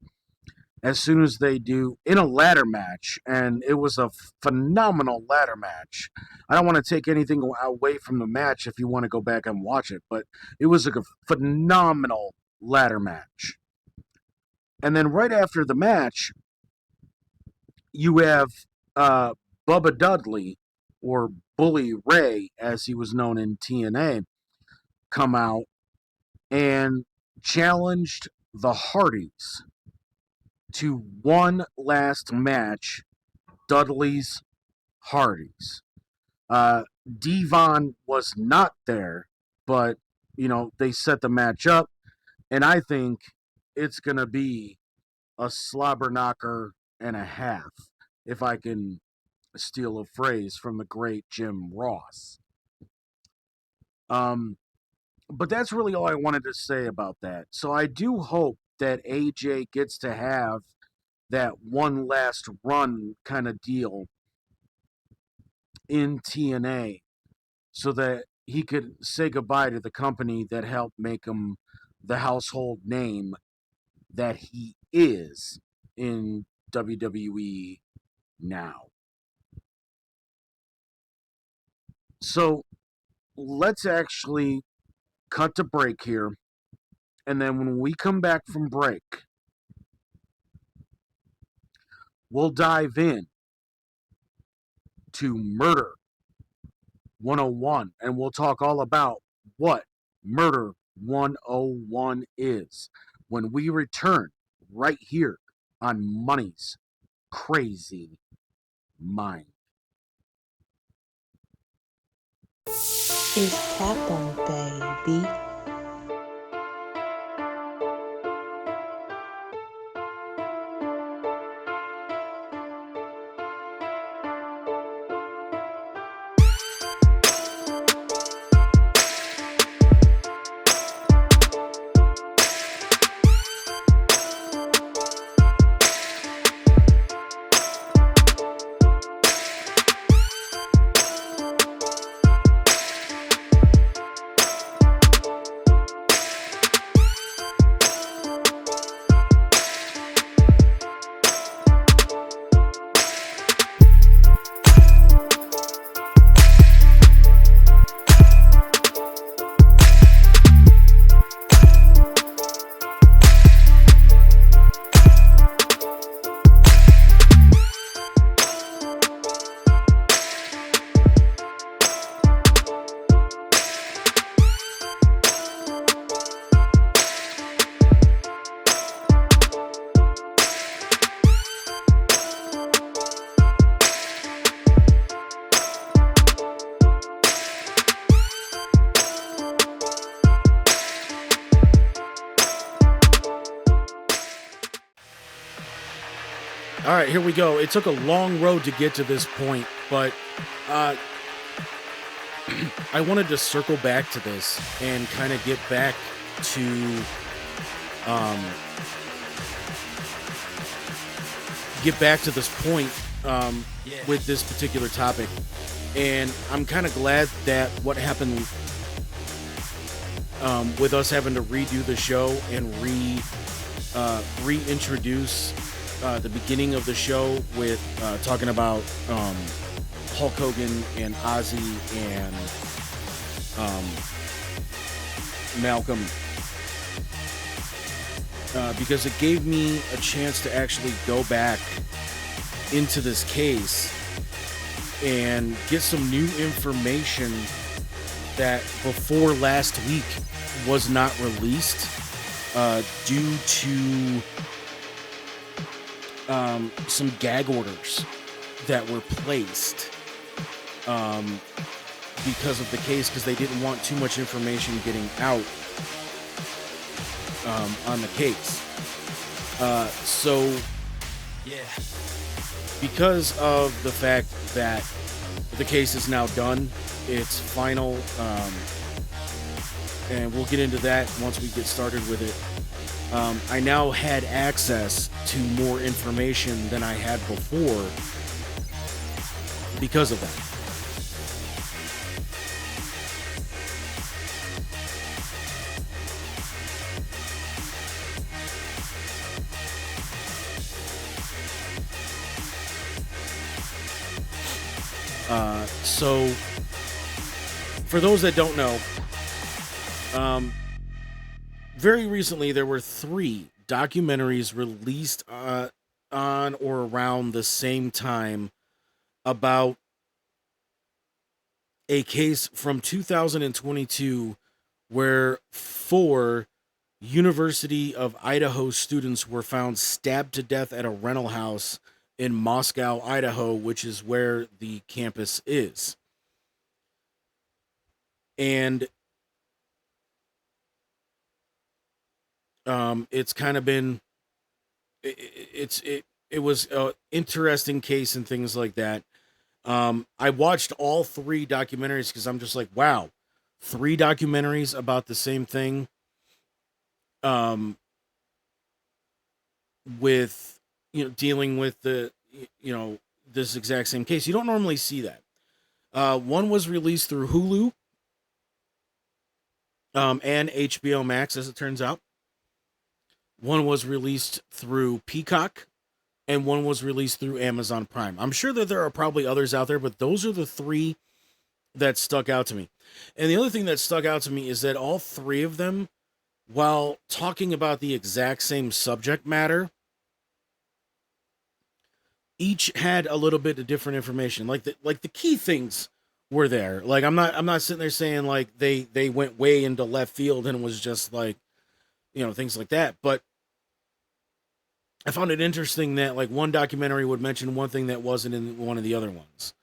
as soon as they do in a ladder match, and it was a phenomenal ladder match. I don't want to take anything away from the match if you want to go back and watch it, but it was a phenomenal ladder match. And then right after the match, you have Bubba Dudley, or Bully Ray, as he was known in TNA, come out and challenged the Hardys to one last match, Dudley's Hardys. Devon was not there, but, they set the match up, and I think it's going to be a slobber knocker and a half, if I can steal a phrase from the great Jim Ross. But that's really all I wanted to say about that. So I do hope that AJ gets to have that one last run kind of deal in TNA so that he could say goodbye to the company that helped make him the household name that he is in WWE now. So let's actually cut to break here. And then when we come back from break, we'll dive in to Murder 101, and we'll talk all about what Murder 101 is when we return right here on Money's Crazy Mind. It's tap on, baby. All right, here we go. It took a long road to get to this point, but I wanted to circle back to this and kind of get back to this point with this particular topic. And I'm kind of glad that what happened with us having to redo the show and reintroduce the beginning of the show with talking about Hulk Hogan and Ozzy and Malcolm, because it gave me a chance to actually go back into this case and get some new information that before last week was not released due to some gag orders that were placed because of the case, because they didn't want too much information getting out on the case. So because of the fact that the case is now done, it's final, and we'll get into that once we get started with it. I now had access to more information than I had before because of that. So, for those that don't know, very recently there were 3 documentaries released on or around the same time about a case from 2022 where 4 University of Idaho students were found stabbed to death at a rental house in Moscow, Idaho, which is where the campus is. And it's kind of been it was an interesting case and things like that. I watched all 3 documentaries because I'm just like, wow, 3 documentaries about the same thing. With dealing with the this exact same case. You don't normally see that. One was released through Hulu and HBO Max, as it turns out. One was released through Peacock, and one was released through Amazon Prime. I'm sure that there are probably others out there, but those are the 3 that stuck out to me. And the other thing that stuck out to me is that all 3 of them, while talking about the exact same subject matter, each had a little bit of different information. Like the key things were there. Like I'm not sitting there saying like they went way into left field and was just like, things like that. But I found it interesting that like one documentary would mention one thing that wasn't in one of the other ones.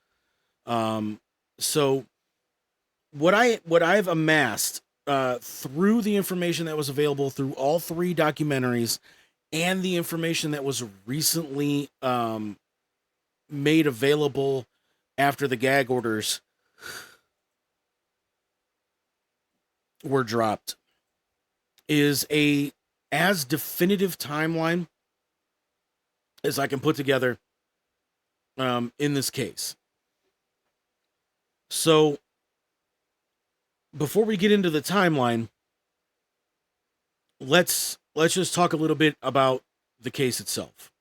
So what I've amassed through the information that was available through all 3 documentaries and the information that was recently made available after the gag orders were dropped is a as definitive timeline as I can put together in this case. So before we get into the timeline, let's just talk a little bit about the case itself.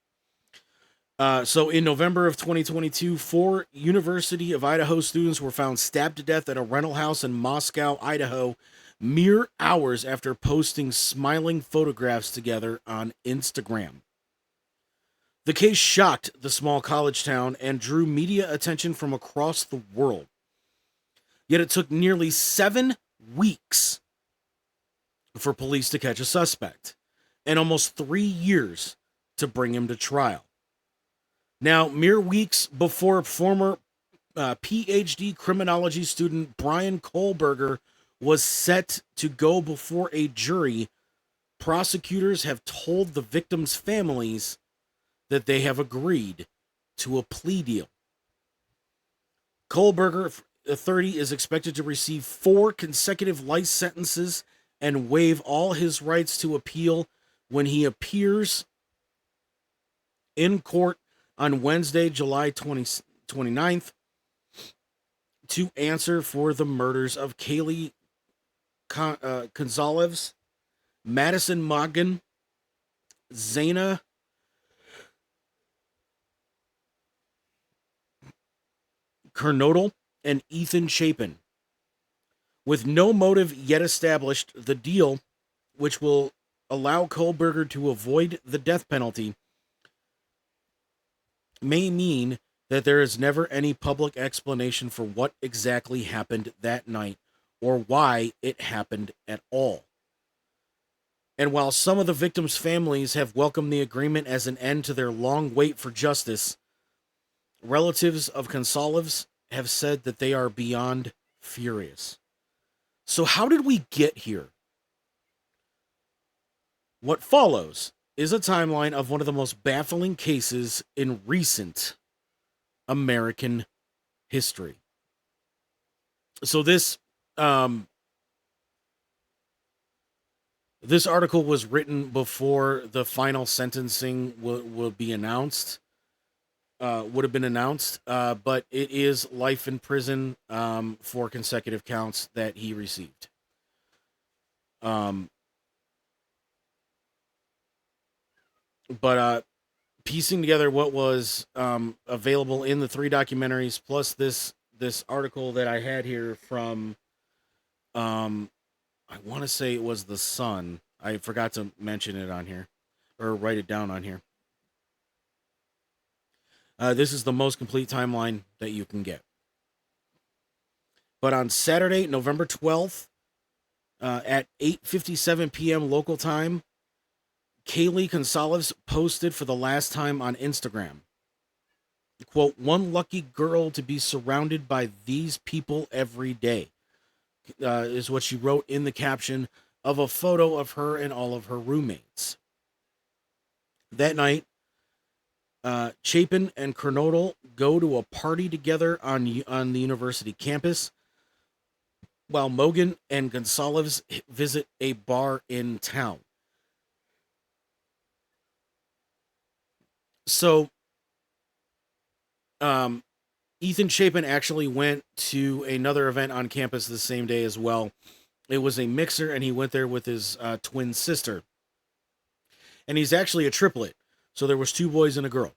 So in November of 2022, 4 University of Idaho students were found stabbed to death at a rental house in Moscow, Idaho, mere hours after posting smiling photographs together on Instagram. The case shocked the small college town and drew media attention from across the world. Yet it took nearly 7 weeks for police to catch a suspect, and almost 3 years to bring him to trial. Now, mere weeks before former PhD criminology student Brian Kohlberger was set to go before a jury, prosecutors have told the victims' families that they have agreed to a plea deal. Kohlberger, 30, is expected to receive 4 consecutive life sentences and waive all his rights to appeal when he appears in court on Wednesday, July 29th, to answer for the murders of Kaylee Gonzalez, Madison Moggan, Zaina Kernodle, and Ethan Chapin. With no motive yet established, the deal, which will allow Kohlberger to avoid the death penalty, may mean that there is never any public explanation for what exactly happened that night or why it happened at all. And while some of the victims' families have welcomed the agreement as an end to their long wait for justice, relatives of Gonzalez have said that they are beyond furious. So how did we get here? What follows is a timeline of one of the most baffling cases in recent American history. So this article was written before the final sentencing will be announced. Would have been announced, but it is life in prison for consecutive counts that he received. But piecing together what was available in the 3 documentaries, plus this article that I had here from, I want to say it was The Sun. I forgot to mention it on here. or write it down on here. This is the most complete timeline that you can get. But on Saturday, November 12th, at 8:57 p.m. local time, Kaylee Gonzalez posted for the last time on Instagram. Quote, "One lucky girl to be surrounded by these people every day," is what she wrote in the caption of a photo of her and all of her roommates. That night, Chapin and Kernodle go to a party together on the university campus, while Mogan and Gonzalez visit a bar in town. So, Ethan Chapin actually went to another event on campus the same day as well. It was a mixer, and he went there with his twin sister. And he's actually a triplet. So there was 2 boys and a girl.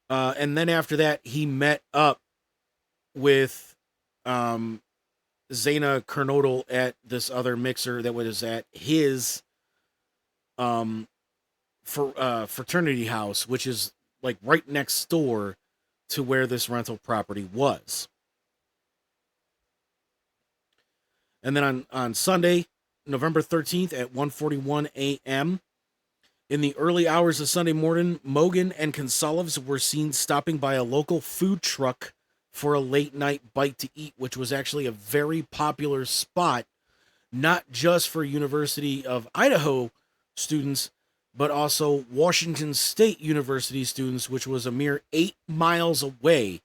And then after that, he met up with Zaina Kernodle at this other mixer that was at his fraternity house, which is like right next door to where this rental property was. And then on Sunday, November 13th at 1:41 a.m., in the early hours of Sunday morning, Mogan and Gonzalez were seen stopping by a local food truck for a late-night bite to eat, which was actually a very popular spot, not just for University of Idaho students, but also Washington State University students, which was a mere 8 miles away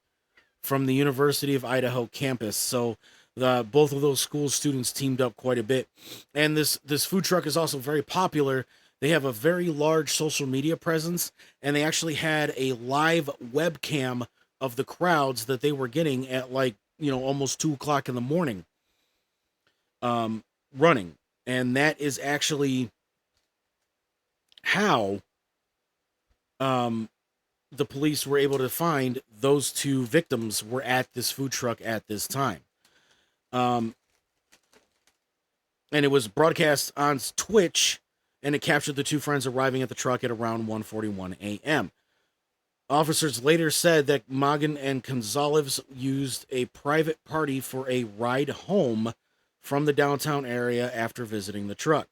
from the University of Idaho campus. So both of those school students teamed up quite a bit. And this food truck is also very popular. They have a very large social media presence, and they actually had a live webcam of the crowds that they were getting at almost 2:00 in the morning running. And that is actually how the police were able to find those 2 victims were at this food truck at this time. And it was broadcast on Twitch, and it captured the 2 friends arriving at the truck at around 1:41 a.m. Officers later said that Mogan and Gonzalez used a private party for a ride home from the downtown area after visiting the truck.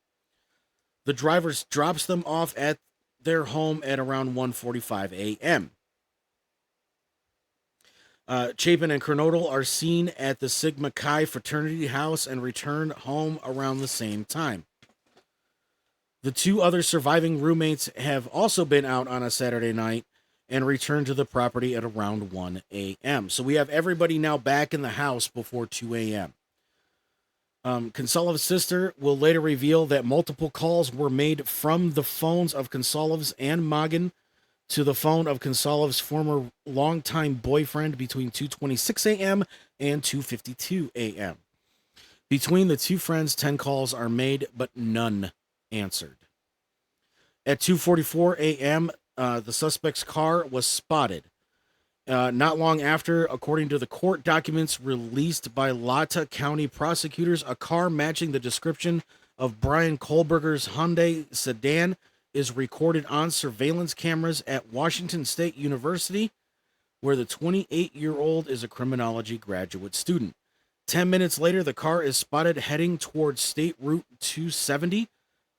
The driver drops them off at their home at around 1:45 a.m. Chapin and Kernodle are seen at the Sigma Chi fraternity house and return home around the same time. The 2 other surviving roommates have also been out on a Saturday night and returned to the property at around 1 a.m. So we have everybody now back in the house before 2 a.m. Gonzalez's sister will later reveal that multiple calls were made from the phones of Gonzalez and Mogan to the phone of Gonzalez's former longtime boyfriend between 2:26 a.m. and 2:52 a.m. Between the 2 friends, 10 calls are made, but none answered. At 2:44 a.m., the suspect's car was spotted. Not long after, according to the court documents released by Latah County prosecutors, a car matching the description of Brian Kohlberger's Hyundai sedan is recorded on surveillance cameras at Washington State University, where the 28-year-old is a criminology graduate student. 10 minutes later, the car is spotted heading towards State Route 270,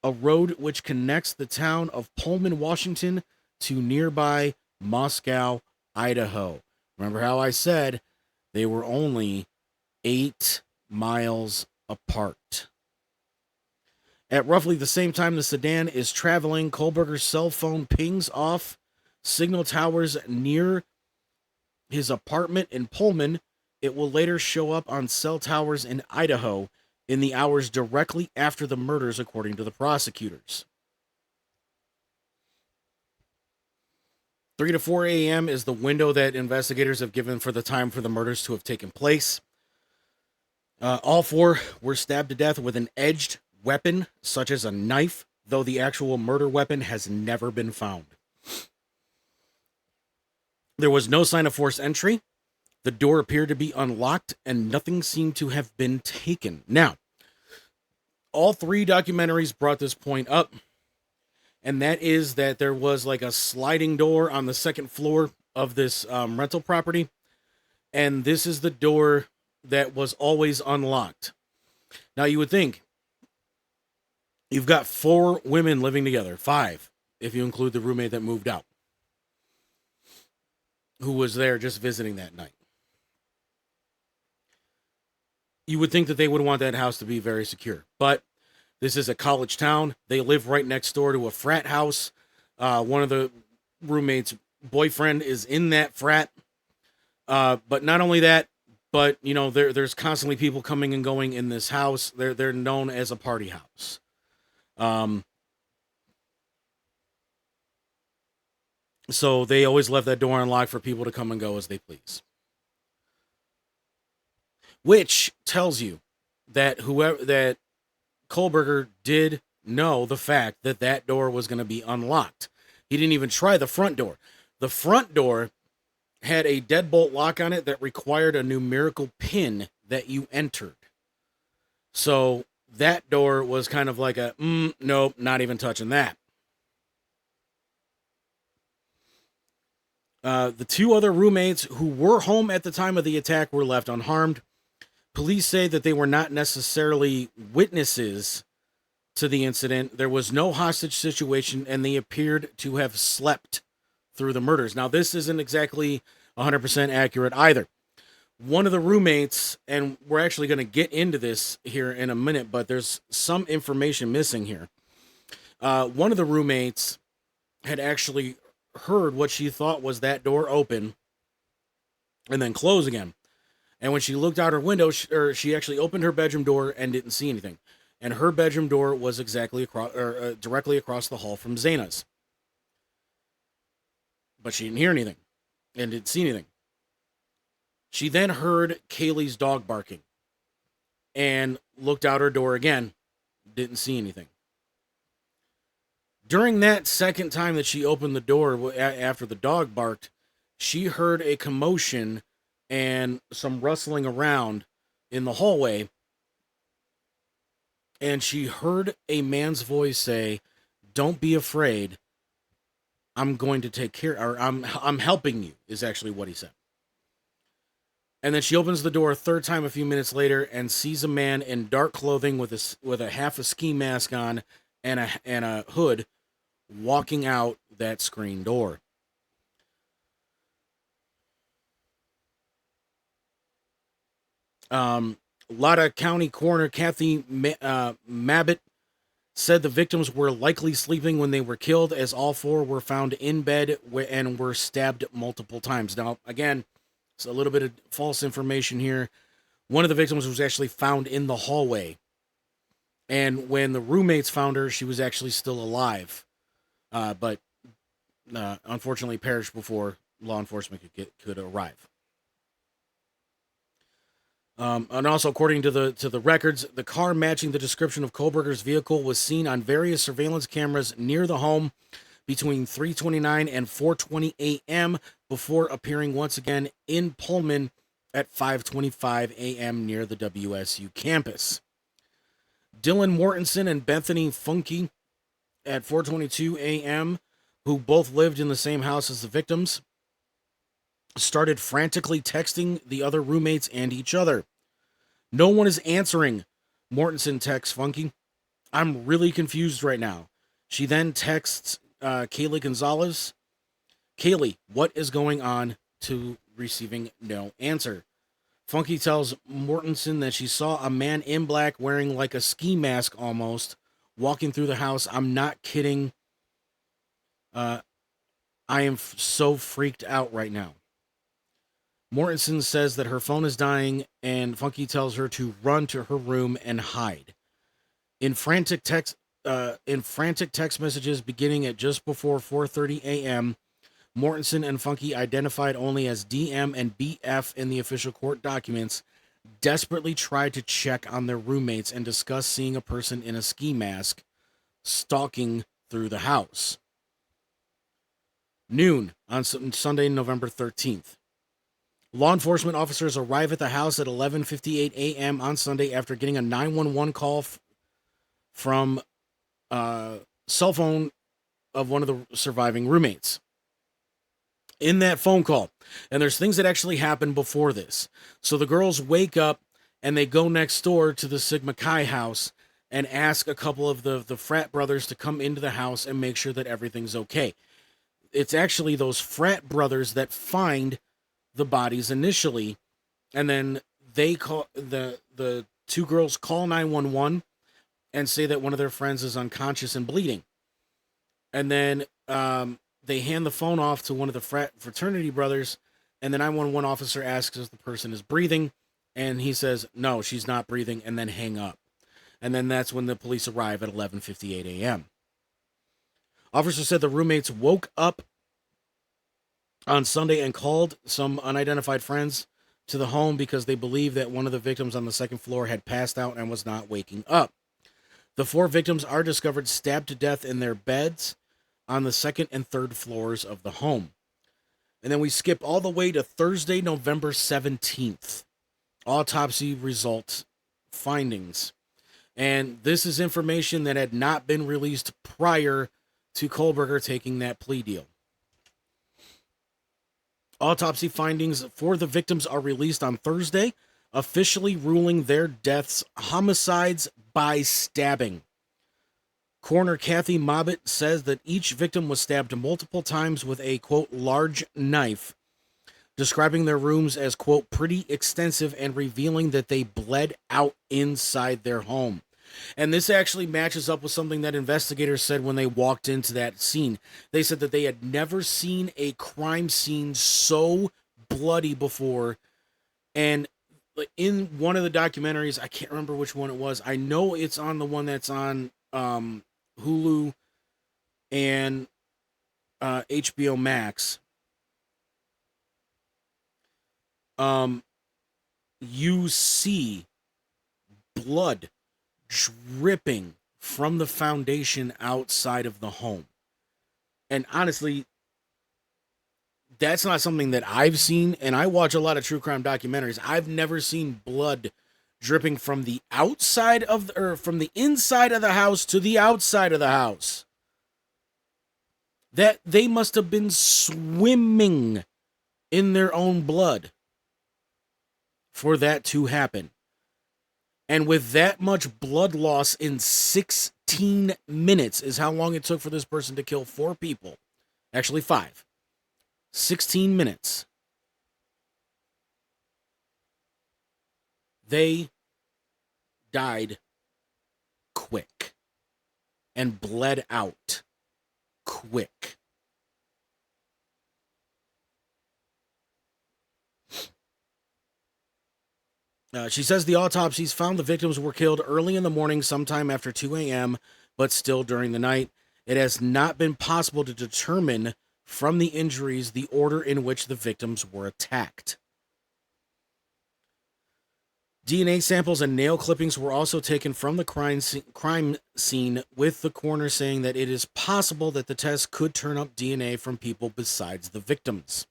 a road which connects the town of Pullman, Washington, to nearby Moscow, Idaho. Remember how I said they were only 8 miles apart. At roughly the same time the sedan is traveling, Kohlberger's cell phone pings off signal towers near his apartment in Pullman. It will later show up on cell towers in Idaho in the hours directly after the murders, according to the prosecutors. 3 to 4 a.m. is the window that investigators have given for the time for the murders to have taken place. All 4 were stabbed to death with an edged weapon, such as a knife, though the actual murder weapon has never been found. There was no sign of forced entry. The door appeared to be unlocked, and nothing seemed to have been taken. Now, all 3 documentaries brought this point up, And that is that there was like a sliding door on the second floor of this rental property. And this is the door that was always unlocked. Now, you would think you've got 4 women living together, 5, if you include the roommate that moved out, who was there just visiting that night. You would think that they would want that house to be very secure. But this is a college town. They live right next door to a frat house. One of the roommates' boyfriend is in that frat. But not only that, but, you know, there's constantly people coming and going in this house. They're known as a party house. So they always left that door unlocked for people to come and go as they please. Which tells you that that Kohlberger did know the fact that that door was going to be unlocked. He didn't even try the front door. The front door had a deadbolt lock on it that required a numerical pin that you entered. So that door was kind of like a, nope, not even touching that. The 2 other roommates who were home at the time of the attack were left unharmed. Police say that they were not necessarily witnesses to the incident. There was no hostage situation, and they appeared to have slept through the murders. Now, this isn't exactly 100% accurate either. One of the roommates, and we're actually going to get into this here in a minute, but there's some information missing here. One of the roommates had actually heard what she thought was that door open and then close again. And when she looked out her window, she actually opened her bedroom door and didn't see anything. And her bedroom door was exactly across, directly across the hall from Zaina's. But she didn't hear anything and didn't see anything. She then heard Kaylee's dog barking and looked out her door again, didn't see anything. During that second time that she opened the door after the dog barked, she heard a commotion and some rustling around in the hallway. And she heard a man's voice say, "Don't be afraid. I'm going to take care, or I'm helping you," is actually what he said. And then she opens the door a third time a few minutes later and sees a man in dark clothing with a half a ski mask on and a hood walking out that screen door. Latta County Coroner Kathy Mabbitt said the victims were likely sleeping when they were killed, as all 4 were found in bed and were stabbed multiple times. Now, again, it's a little bit of false information here. One of the victims was actually found in the hallway. And when the roommates found her, she was actually still alive. But unfortunately perished before law enforcement could arrive. And also, according to the records, the car matching the description of Kohlberger's vehicle was seen on various surveillance cameras near the home between 3:29 and 4:20 a.m. before appearing once again in Pullman at 5:25 a.m. near the WSU campus. Dylan Mortensen and Bethany Funke at 4:22 a.m., who both lived in the same house as the victims, started frantically texting the other roommates and each other. "No one is answering," Mortensen texts Funke. "I'm really confused right now." She then texts Kaylee Gonzalez, "Kaylee, what is going on?" to receiving no answer. Funke tells Mortensen that she saw a man in black wearing like a ski mask almost, walking through the house. "I'm not kidding. I am so freaked out right now." Mortensen says that her phone is dying, and Funke tells her to run to her room and hide. In frantic text messages beginning at just before 4:30 a.m., Mortensen and Funke, identified only as DM and BF in the official court documents, desperately tried to check on their roommates and discuss seeing a person in a ski mask stalking through the house. Noon on Sunday, November 13th. Law enforcement officers arrive at the house at 11:58 a.m. on Sunday after getting a 911 call from cell phone one of the surviving roommates in that phone call. And there's things that actually happen before this. So the girls wake up and they go next door to the Sigma Chi house and ask a couple of the frat brothers to come into the house and make sure that everything's okay. It's actually those frat brothers that find the bodies initially, and then they call the two girls call 911 and say that one of their friends is unconscious and bleeding. And then they hand the phone off to one of the fraternity brothers, and the 911 officer asks if the person is breathing, and he says, no, she's not breathing, and then hang up. And then that's when the police arrive at 11:58 a.m. Officer said the roommates woke up on Sunday and called some unidentified friends to the home because they believed that one of the victims on the second floor had passed out and was not waking up. The 4 victims are discovered stabbed to death in their beds on the second and third floors of the home. And then we skip all the way to Thursday, November 17th. Autopsy results findings. And this is information that had not been released prior to Kohlberger taking that plea deal. Autopsy findings for the victims are released on Thursday, officially ruling their deaths homicides by stabbing. Coroner Kathy Mobbitt says that each victim was stabbed multiple times with a, quote, large knife, describing their rooms as, quote, pretty extensive and revealing that they bled out inside their home. And this actually matches up with something that investigators said when they walked into that scene. They said that they had never seen a crime scene so bloody before. And in one of the documentaries, I can't remember which one it was. I know it's on the one that's on Hulu and HBO Max. You see blood dripping from the foundation outside of the home. And honestly, that's not something that I've seen, and I watch a lot of true crime documentaries. I've never seen blood dripping from the outside of or from the inside of the house to the outside of the house. That they must have been swimming in their own blood for that to happen. And with that much blood loss in 16 minutes is how long it took for this person to kill 4 people. Actually 5. 16 minutes. They died quick and bled out quick. She says the autopsies found the victims were killed early in the morning, sometime after 2 a.m., but still during the night. It has not been possible to determine from the injuries the order in which the victims were attacked. DNA samples and nail clippings were also taken from the crime scene, with the coroner saying that it is possible that the test could turn up DNA from people besides the victims.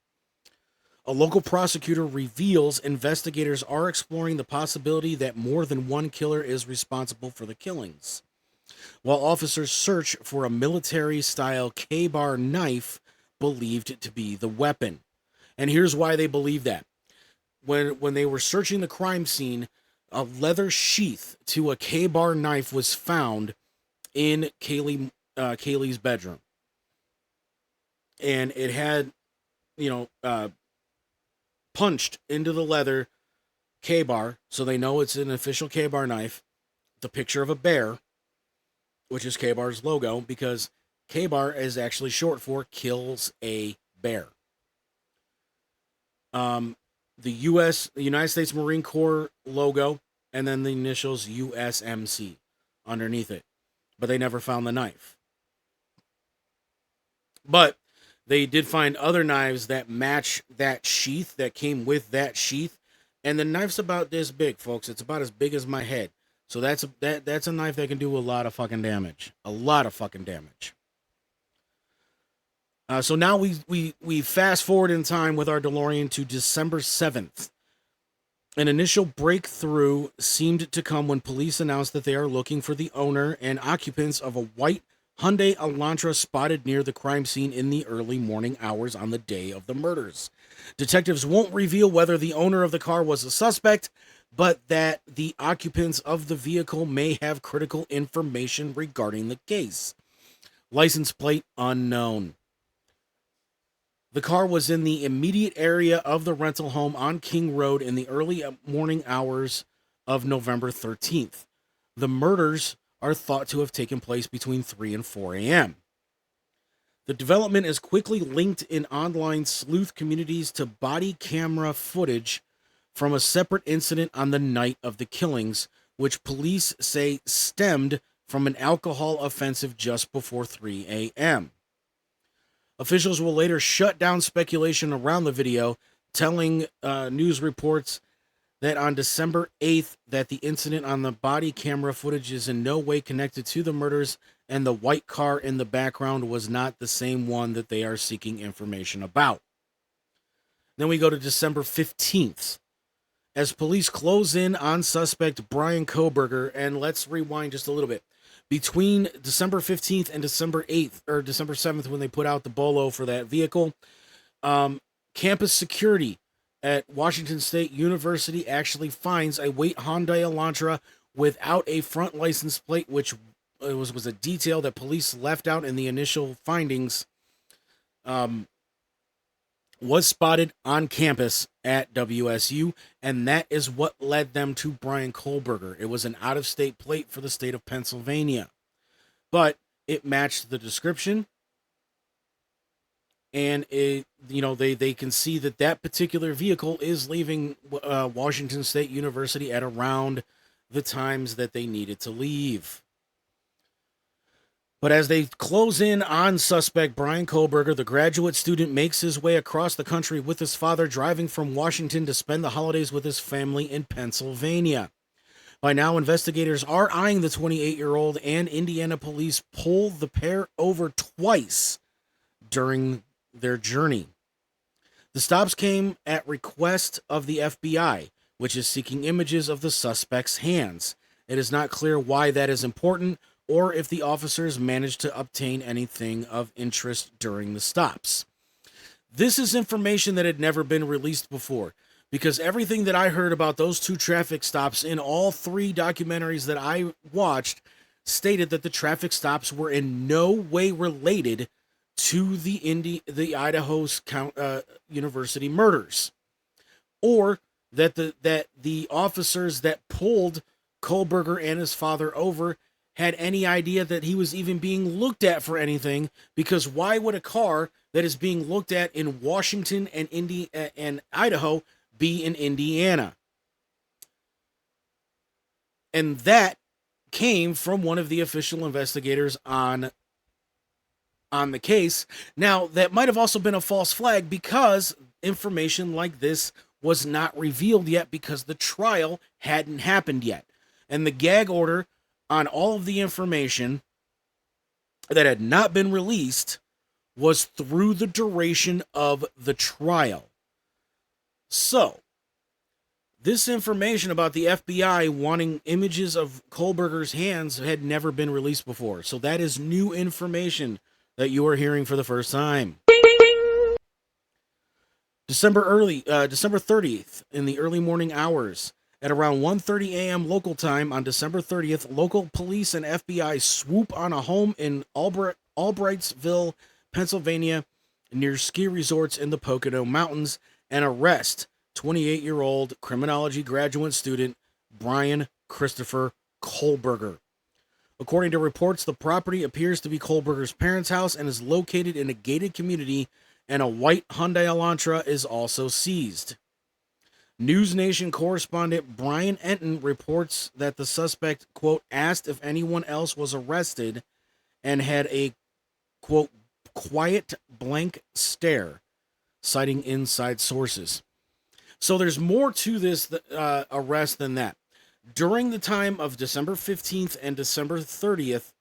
A local prosecutor reveals investigators are exploring the possibility that more than one killer is responsible for the killings, while officers search for a military-style K-bar knife believed to be the weapon. And here's why they believe that. When they were searching the crime scene, a leather sheath to a K-bar knife was found in Kaylee's bedroom. And it had, punched into the leather K-bar, so they know it's an official K-bar knife. The picture of a bear, which is K-bar's logo, because K-bar is actually short for kills a bear. The United States Marine Corps logo, and then the initials USMC underneath it. But they never found the knife. But they did find other knives that match that sheath, that came with that sheath. And the knife's about this big, folks. It's about as big as my head. So that's a knife that can do a lot of fucking damage. A lot of fucking damage. So now we fast forward in time with our DeLorean to December 7th. An initial breakthrough seemed to come when police announced that they are looking for the owner and occupants of a white Hyundai Elantra spotted near the crime scene in the early morning hours on the day of the murders. Detectives won't reveal whether the owner of the car was a suspect, but that the occupants of the vehicle may have critical information regarding the case. License plate unknown. The car was in the immediate area of the rental home on King Road in the early morning hours of November 13th. The murders are thought to have taken place between 3 and 4 a.m. The development is quickly linked in online sleuth communities to body camera footage from a separate incident on the night of the killings, which police say stemmed from an alcohol offensive just before 3 a.m. Officials will later shut down speculation around the video, telling news reports that on December 8th that the incident on the body camera footage is in no way connected to the murders, and the white car in the background was not the same one that they are seeking information about. Then we go to December 15th. As police close in on suspect Brian Kohberger, and let's rewind just a little bit. Between December 15th and December 8th, or December 7th, when they put out the bolo for that vehicle, campus security at Washington State University actually finds a white Hyundai Elantra without a front license plate, which was a detail that police left out in the initial findings, was spotted on campus at WSU, and that is what led them to Brian Kohberger. It was an out-of-state plate for the state of Pennsylvania, but it matched the description, and they can see that particular vehicle is leaving Washington State University at around the times that they needed to leave. But as they close in on suspect Brian Kohberger, the graduate student makes his way across the country with his father, driving from Washington to spend the holidays with his family in Pennsylvania. By now, investigators are eyeing the 28-year-old, and Indiana police pull the pair over twice during their journey. The stops came at request of the FBI, which is seeking images of the suspect's hands. It is not clear why that is important, or if the officers managed to obtain anything of interest during the stops. This is information that had never been released before, because everything that I heard about those two traffic stops in all three documentaries that I watched stated that the traffic stops were in no way related to the Idaho University murders, or that the officers that pulled Kohberger and his father over had any idea that he was even being looked at for anything, because why would a car that is being looked at in Washington and Idaho be in Indiana? And that came from one of the official investigators on the case. Now, that might have also been a false flag, because information like this was not revealed yet, because the trial hadn't happened yet. And the gag order on all of the information that had not been released was through the duration of the trial. So, this information about the FBI wanting images of Kohberger's hands had never been released before. So that is new information that you are hearing for the first time. December 30th, in the early morning hours, at around 1:30 a.m. local time on December 30th, local police and FBI swoop on a home in Albrightsville, Pennsylvania, near ski resorts in the Pocono Mountains, and arrest 28-year-old criminology graduate student Brian Christopher Kohberger. According to reports, the property appears to be Kohberger's parents' house and is located in a gated community, and a white Hyundai Elantra is also seized. News Nation correspondent Brian Enton reports that the suspect, quote, asked if anyone else was arrested and had a, quote, quiet blank stare, citing inside sources. So there's more to this arrest than that. During the time of December 15th and December 30th,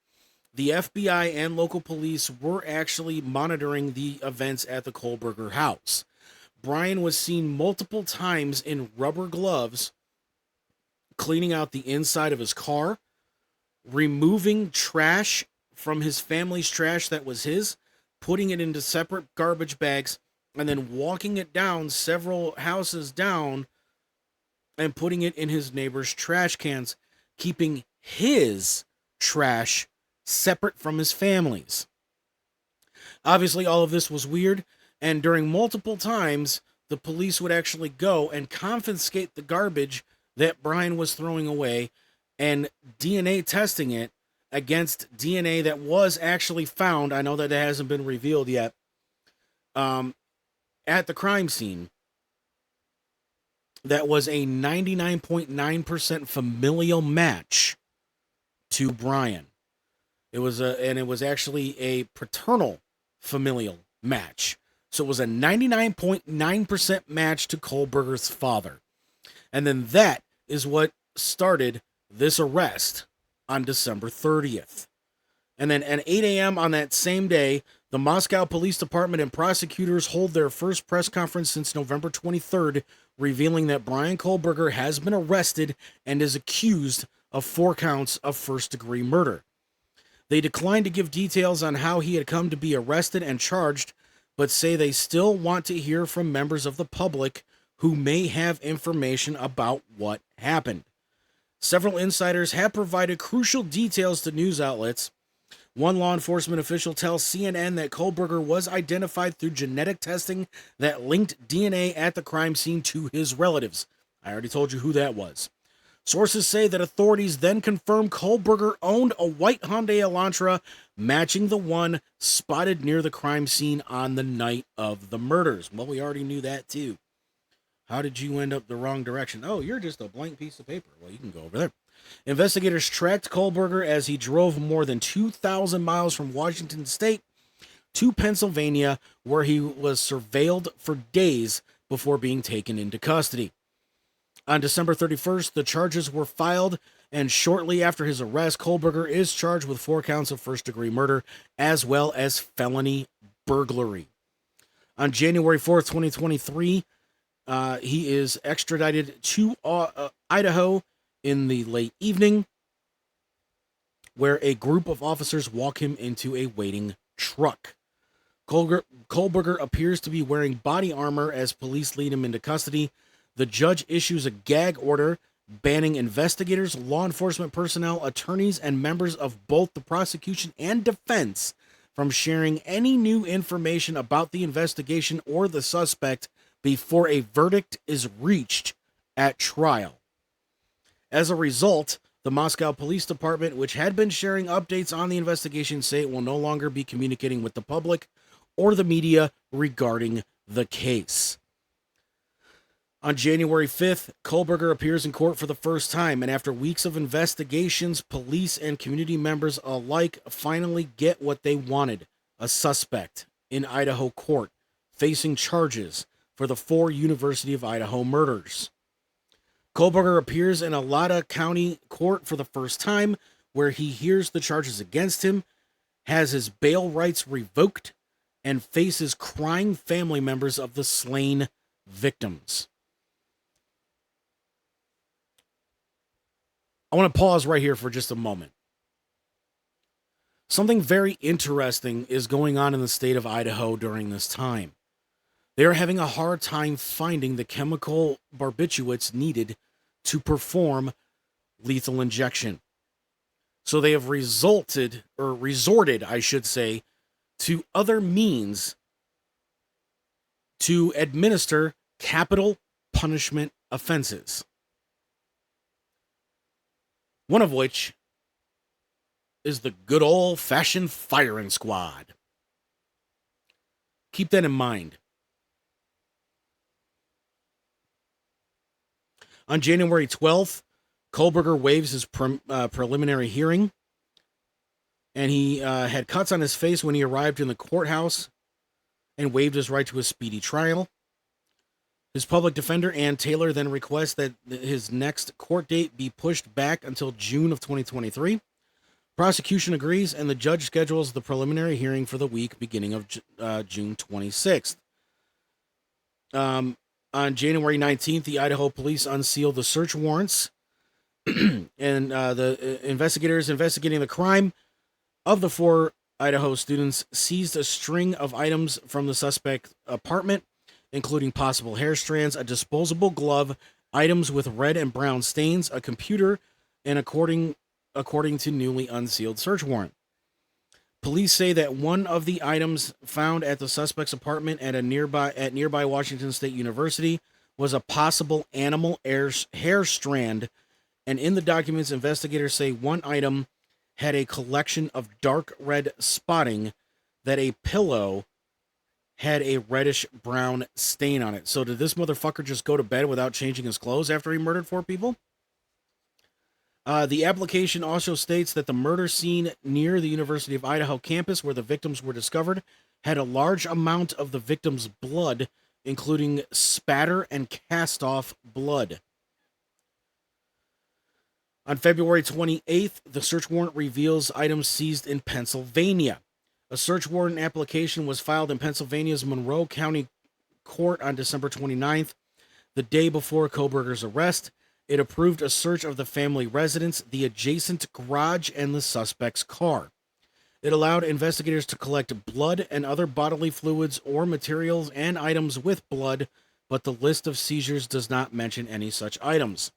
the FBI and local police were actually monitoring the events at the Kohberger house. Brian was seen multiple times in rubber gloves, cleaning out the inside of his car, removing trash from his family's trash that was his, putting it into separate garbage bags, and then walking it down several houses down and putting it in his neighbor's trash cans, keeping his trash separate from his family's. Obviously, all of this was weird, and during multiple times, the police would actually go and confiscate the garbage that Brian was throwing away and DNA testing it against DNA that was actually found. I know that it hasn't been revealed yet. At the crime scene, that was a 99.9% familial match to Brian. It was actually a paternal familial match. So it was a 99.9% match to Kohlberger's father. And then that is what started this arrest on December 30th. And then at 8 a.m. on that same day, the Moscow Police Department and prosecutors hold their first press conference since November 23rd, revealing that Brian Kohlberger has been arrested and is accused of 4 counts of first-degree murder. They declined to give details on how he had come to be arrested and charged, but say they still want to hear from members of the public who may have information about what happened. Several insiders have provided crucial details to news outlets. One law enforcement official tells CNN that Kohlberger was identified through genetic testing that linked DNA at the crime scene to his relatives. I already told you who that was. Sources say that authorities then confirmed Kohlberger owned a white Hyundai Elantra matching the one spotted near the crime scene on the night of the murders. Well, we already knew that too. How did you end up the wrong direction? Oh, you're just a blank piece of paper. Well, you can go over there. Investigators tracked Kohlberger as he drove more than 2,000 miles from Washington State to Pennsylvania, where he was surveilled for days before being taken into custody. On December 31st, the charges were filed, and shortly after his arrest, Kohlberger is charged with 4 counts of first-degree murder, as well as felony burglary. On January 4th, 2023, he is extradited to Idaho in the late evening, where a group of officers walk him into a waiting truck. Kohlberger appears to be wearing body armor as police lead him into custody. The judge issues a gag order banning investigators, law enforcement personnel, attorneys, and members of both the prosecution and defense from sharing any new information about the investigation or the suspect before a verdict is reached at trial. As a result, the Moscow Police Department, which had been sharing updates on the investigation, say it will no longer be communicating with the public or the media regarding the case. On January 5th, Kohlberger appears in court for the first time, and after weeks of investigations, police and community members alike finally get what they wanted: a suspect in Idaho court facing charges for the 4 University of Idaho murders. Kohlberger appears in a Latah County court for the first time, where he hears the charges against him, has his bail rights revoked, and faces crying family members of the slain victims. I want to pause right here for just a moment. Something very interesting is going on in the state of Idaho during this time. They are having a hard time finding the chemical barbiturates needed to perform lethal injection. So they have resorted, I should say, to other means to administer capital punishment offenses. One of which is the good old-fashioned firing squad. Keep that in mind. On January 12th, Kohlberger waives his preliminary hearing, and he had cuts on his face when he arrived in the courthouse and waived his right to a speedy trial. His public defender, Ann Taylor, then requests that his next court date be pushed back until June of 2023. Prosecution agrees, and the judge schedules the preliminary hearing for the week beginning of June 26th. On January 19th, the Idaho police unsealed the search warrants, and the investigators investigating the crime Of the 4 Idaho students seized a string of items from the suspect apartment, including possible hair strands, a disposable glove, items with red and brown stains, a computer, and according to newly unsealed search warrant. Police say that one of the items found at the suspect's apartment at nearby Washington State University was a possible animal hair strand, and in the documents, investigators say one item had a collection of dark red spotting, that a pillow had a reddish brown stain on it. So did this motherfucker just go to bed without changing his clothes after he murdered 4 people? The application also states that the murder scene near the University of Idaho campus where the victims were discovered had a large amount of the victim's blood, including spatter and cast-off blood. On February 28th, the search warrant reveals items seized in Pennsylvania. A search warrant application was filed in Pennsylvania's Monroe County Court on December 29th, the day before Kohberger's arrest. It approved a search of the family residence, the adjacent garage, and the suspect's car. It allowed investigators to collect blood and other bodily fluids or materials and items with blood, but the list of seizures does not mention any such items.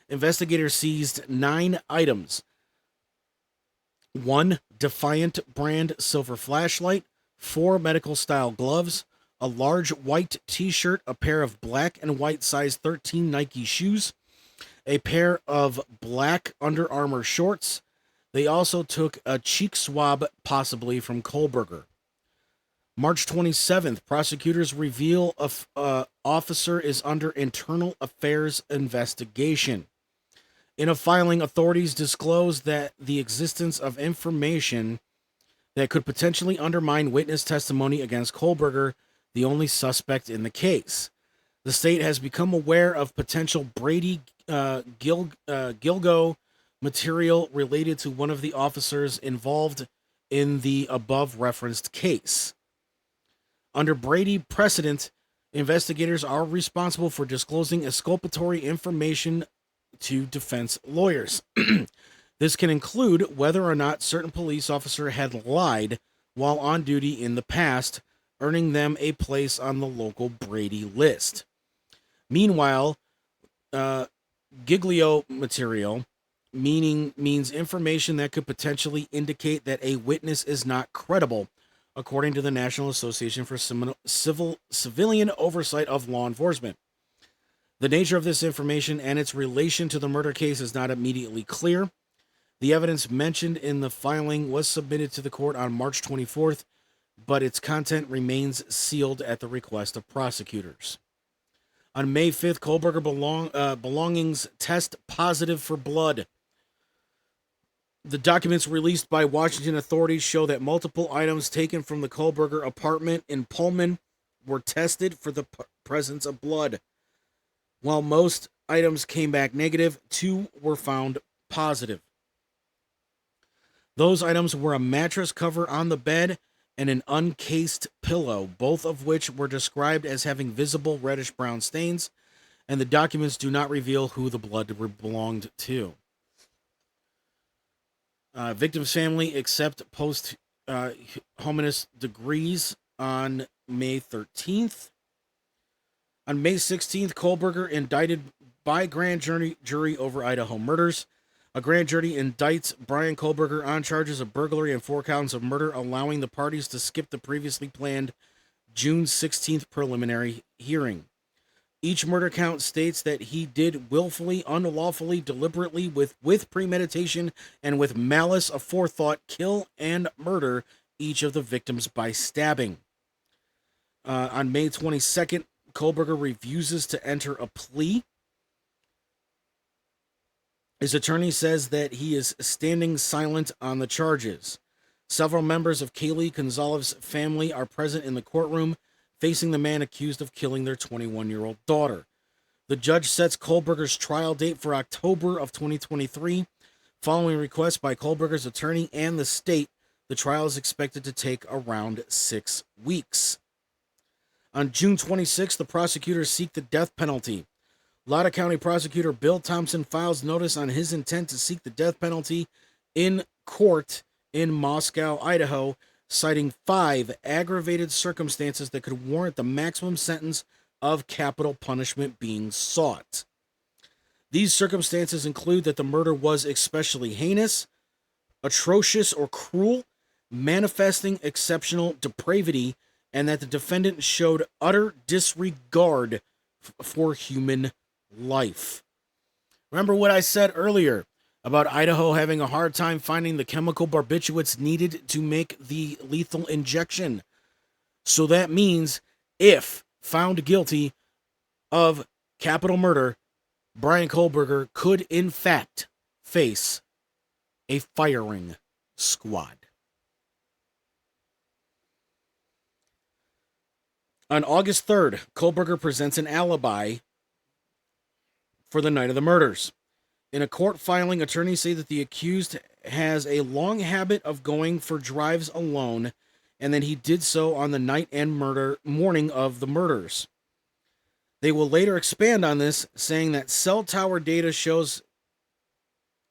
Investigators seized 9 items. 1 Defiant brand silver flashlight, 4 medical-style gloves, a large white t-shirt, a pair of black and white size 13 Nike shoes, a pair of black Under Armour shorts. They also took a cheek swab, possibly from Kohberger. March 27th, prosecutors reveal an officer is under internal affairs investigation. In a filing, authorities disclosed that the existence of information that could potentially undermine witness testimony against Kohberger, the only suspect in the case. The state has become aware of potential Brady Gilgo material related to one of the officers involved in the above-referenced case. Under Brady precedent, investigators are responsible for disclosing exculpatory information to defense lawyers. This can include whether or not certain police officer had lied while on duty in the past, earning them a place on the local Brady list. Meanwhile, Giglio material means information that could potentially indicate that a witness is not credible, according to the National Association for Civilian Oversight of Law Enforcement. The nature of this information and its relation to the murder case is not immediately clear. The evidence mentioned in the filing was submitted to the court on March 24th, but its content remains sealed at the request of prosecutors. On May 5th, Kohberger belongings test positive for blood. The documents released by Washington authorities show that multiple items taken from the Kohberger apartment in Pullman were tested for the presence of blood. While most items came back negative, 2 were found positive. Those items were a mattress cover on the bed and an uncased pillow, both of which were described as having visible reddish-brown stains, and the documents do not reveal who the blood belonged to. Victim's family accept post-hominis degrees on May 13th. On May 16th, Kohberger indicted by grand jury over Idaho murders. A grand jury indicts Brian Kohberger on charges of burglary and 4 counts of murder, allowing the parties to skip the previously planned June 16th preliminary hearing. Each murder count states that he did willfully, unlawfully, deliberately, with premeditation, and with malice aforethought kill and murder each of the victims by stabbing. On May 22nd, Kohberger refuses to enter a plea. His attorney says that he is standing silent on the charges. Several members of Kaylee Gonzalez's family are present in the courtroom, facing the man accused of killing their 21-year-old daughter. The judge sets Kohberger's trial date for October of 2023. Following requests by Kohberger's attorney and the state, the trial is expected to take around 6 weeks. On June 26th, the prosecutors seek the death penalty. Loudoun County Prosecutor Bill Thompson files notice on his intent to seek the death penalty in court in Moscow, Idaho, citing 5 aggravated circumstances that could warrant the maximum sentence of capital punishment being sought. These circumstances include that the murder was especially heinous, atrocious, or cruel, manifesting exceptional depravity, and that the defendant showed utter disregard for human life. Remember what I said earlier about Idaho having a hard time finding the chemical barbiturates needed to make the lethal injection. So that means if found guilty of capital murder, Bryan Kohberger could in fact face a firing squad. On August 3rd, Kohberger presents an alibi for the night of the murders. In a court filing, attorneys say that the accused has a long habit of going for drives alone, and that he did so on the night and morning of the murders. They will later expand on this, saying that cell tower data shows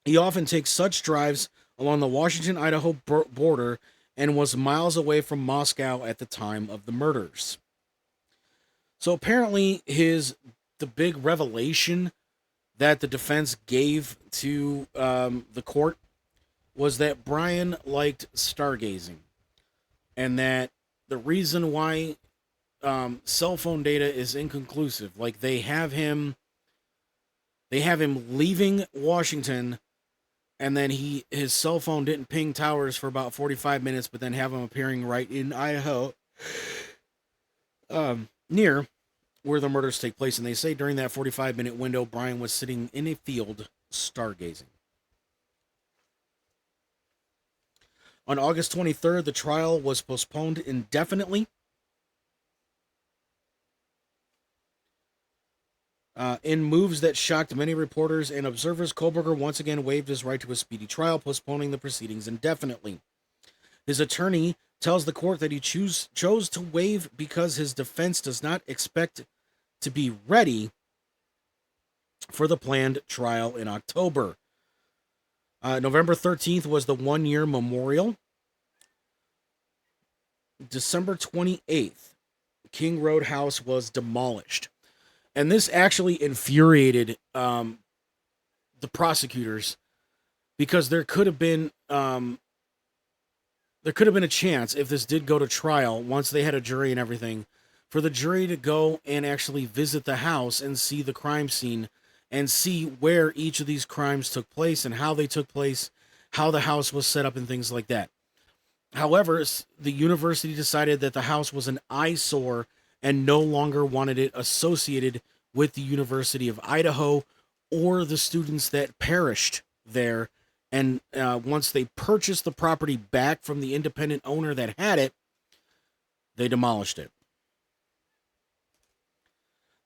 he often takes such drives along the Washington-Idaho border and was miles away from Moscow at the time of the murders. So apparently the big revelation that the defense gave to the court was that Bryan liked stargazing, and that the reason why cell phone data is inconclusive, like they have him leaving Washington, and then his cell phone didn't ping towers for about 45 minutes, but then have him appearing right in Idaho, near where the murders take place. And they say during that 45-minute window, Bryan was sitting in a field stargazing. On August 23rd, the trial was postponed indefinitely. In moves that shocked many reporters and observers, Kohberger once again waived his right to a speedy trial, postponing the proceedings indefinitely. His attorney tells the court that he chose to waive because his defense does not expect to be ready for the planned trial in October. November 13th was the one-year memorial. December 28th, King Road House was demolished. And this actually infuriated the prosecutors, because there could have been a chance, if this did go to trial, once they had a jury and everything, for the jury to go and actually visit the house and see the crime scene and see where each of these crimes took place and how they took place, how the house was set up and things like that. However, the university decided that the house was an eyesore and no longer wanted it associated with the University of Idaho or the students that perished there. And once they purchased the property back from the independent owner that had it, they demolished it.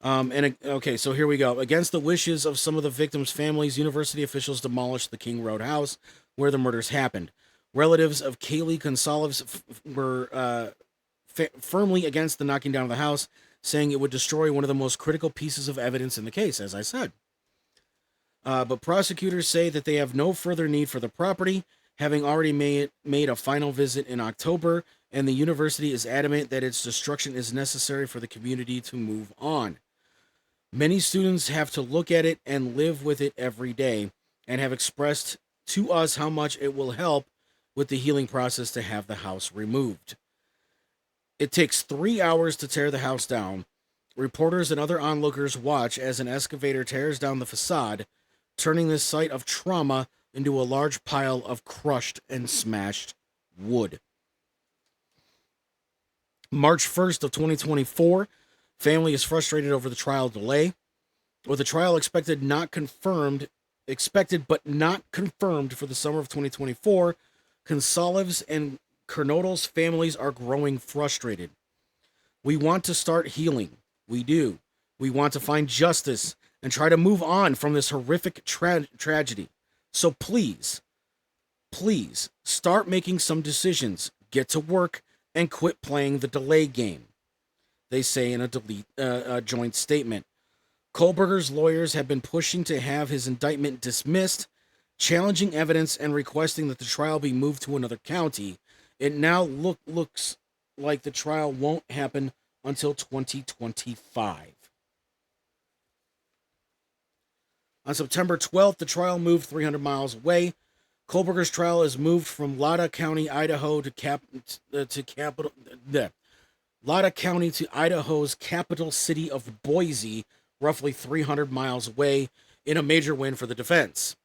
Okay, so here we go. Against the wishes of some of the victims' families, university officials demolished the King Road house where the murders happened. Relatives of Kaylee Gonsalves were firmly against the knocking down of the house, saying it would destroy one of the most critical pieces of evidence in the case, as I said. But prosecutors say that they have no further need for the property, having already made a final visit in October, and the university is adamant that its destruction is necessary for the community to move on. Many students have to look at it and live with it every day, and have expressed to us how much it will help with the healing process to have the house removed. It takes 3 hours to tear the house down. Reporters and other onlookers watch as an excavator tears down the facade, turning this site of trauma into a large pile of crushed and smashed wood. March 1st of 2024, family is frustrated over the trial delay. With the trial expected but not confirmed for the summer of 2024, Gonsalves and Kernodle's families are growing frustrated. We want to start healing. We do. We want to find justice and try to move on from this horrific tragedy. So please, start making some decisions, get to work, and quit playing the delay game, they say in a joint statement. Kohberger's lawyers have been pushing to have his indictment dismissed, challenging evidence and requesting that the trial be moved to another county. It now looks like the trial won't happen until 2025. On September 12th, the trial moved 300 miles away. Kohlberger's trial is moved from Lada County, Idaho, Lada County to Idaho's capital city of Boise, roughly 300 miles away, in a major win for the defense.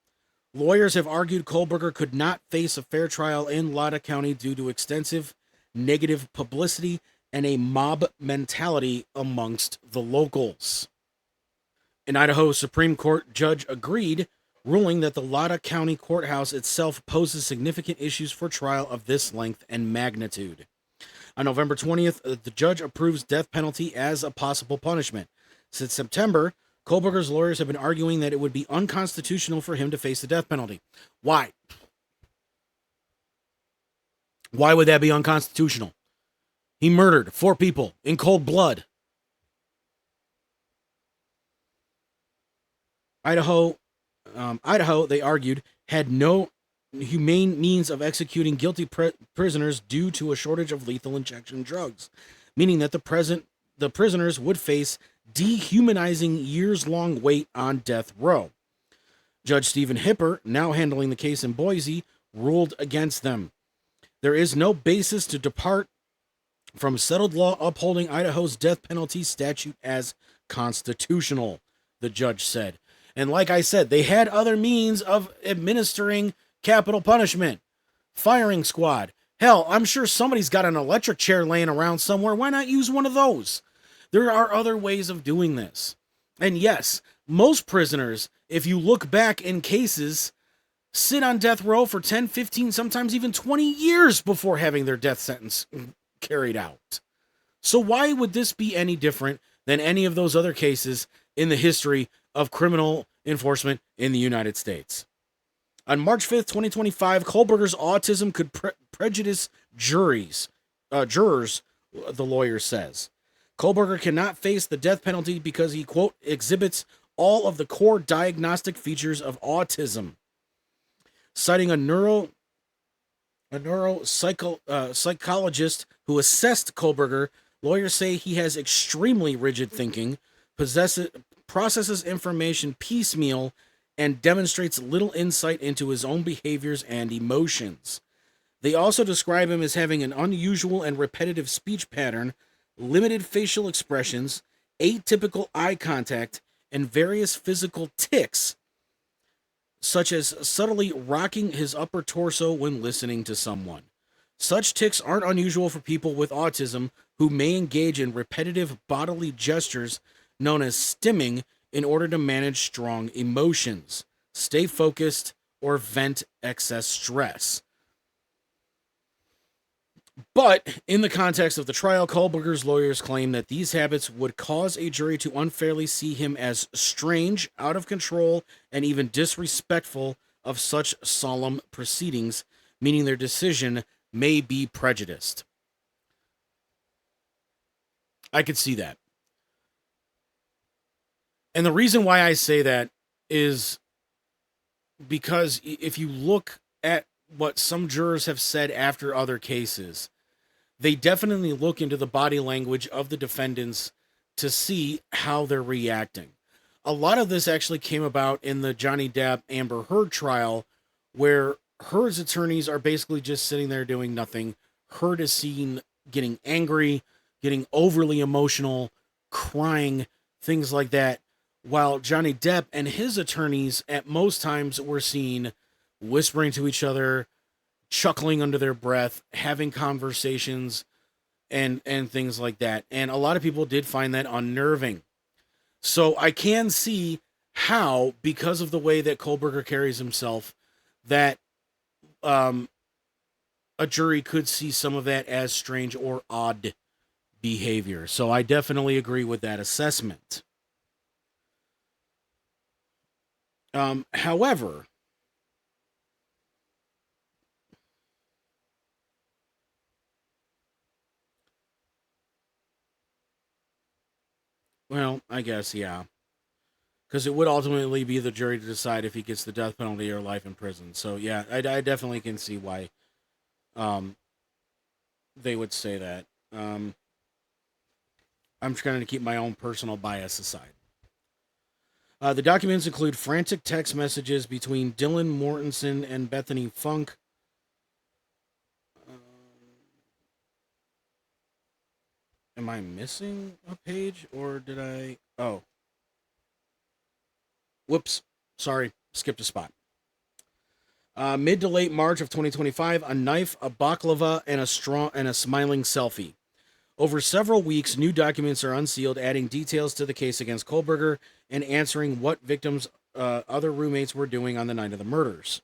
Lawyers have argued Kohlberger could not face a fair trial in Lada County due to extensive negative publicity and a mob mentality amongst the locals. An Idaho Supreme Court judge agreed, ruling that the Lada County Courthouse itself poses significant issues for trial of this length and magnitude. On November 20th, the judge approves death penalty as a possible punishment. Since September, Kohlberger's lawyers have been arguing that it would be unconstitutional for him to face the death penalty. Why? Why would that be unconstitutional? He murdered 4 people in cold blood. Idaho, they argued, had no humane means of executing guilty prisoners due to a shortage of lethal injection drugs, meaning that the prisoners would face dehumanizing years-long wait on death row. Judge Stephen Hipper, now handling the case in Boise, ruled against them. There is no basis to depart from settled law upholding Idaho's death penalty statute as constitutional, the judge said. And like I said, they had other means of administering capital punishment. Firing squad. Hell, I'm sure somebody's got an electric chair laying around somewhere. Why not use one of those? There are other ways of doing this. And yes, most prisoners, if you look back in cases, sit on death row for 10, 15, sometimes even 20 years before having their death sentence carried out. So why would this be any different than any of those other cases in the history of criminal enforcement in the United States? On March 5th, 2025, Kohlberger's autism could prejudice jurors, the lawyer says. Kohlberger cannot face the death penalty because he, quote, exhibits all of the core diagnostic features of autism. Citing a neuropsychologist who assessed Kohlberger, lawyers say he has extremely rigid thinking, processes information piecemeal, and demonstrates little insight into his own behaviors and emotions. They also describe him as having an unusual and repetitive speech pattern, limited facial expressions, atypical eye contact, and various physical tics, such as subtly rocking his upper torso when listening to someone. Such tics aren't unusual for people with autism who may engage in repetitive bodily gestures known as stimming in order to manage strong emotions, stay focused, or vent excess stress. But in the context of the trial, Kohlberger's lawyers claim that these habits would cause a jury to unfairly see him as strange, out of control, and even disrespectful of such solemn proceedings, meaning their decision may be prejudiced. I could see that. And the reason why I say that is because if you look at what some jurors have said after other cases, they definitely look into the body language of the defendants to see how they're reacting. A lot of this actually came about in the Johnny Depp Amber Heard trial, where Heard's attorneys are basically just sitting there doing nothing. Heard is seen getting angry, getting overly emotional, crying, things like that, while Johnny Depp and his attorneys at most times were seen whispering to each other, chuckling under their breath, having conversations, and things like that. And a lot of people did find that unnerving. So I can see how, because of the way that Kohlberger carries himself, that a jury could see some of that as strange or odd behavior. So I definitely agree with that assessment. However, well, I guess, yeah. because it would ultimately be the jury to decide if he gets the death penalty or life in prison. So yeah, I definitely can see why they would say that. I'm trying to keep my own personal bias aside. The documents include frantic text messages between Dylan Mortensen and Bethany Funk. Am I missing a page, or did I? Oh. Whoops. Sorry. Skipped a spot. Mid to late March of 2025, a knife, a baklava, and a smiling selfie. Over several weeks, new documents are unsealed, adding details to the case against Kohlberger and answering what victims' other roommates were doing on the night of the murders.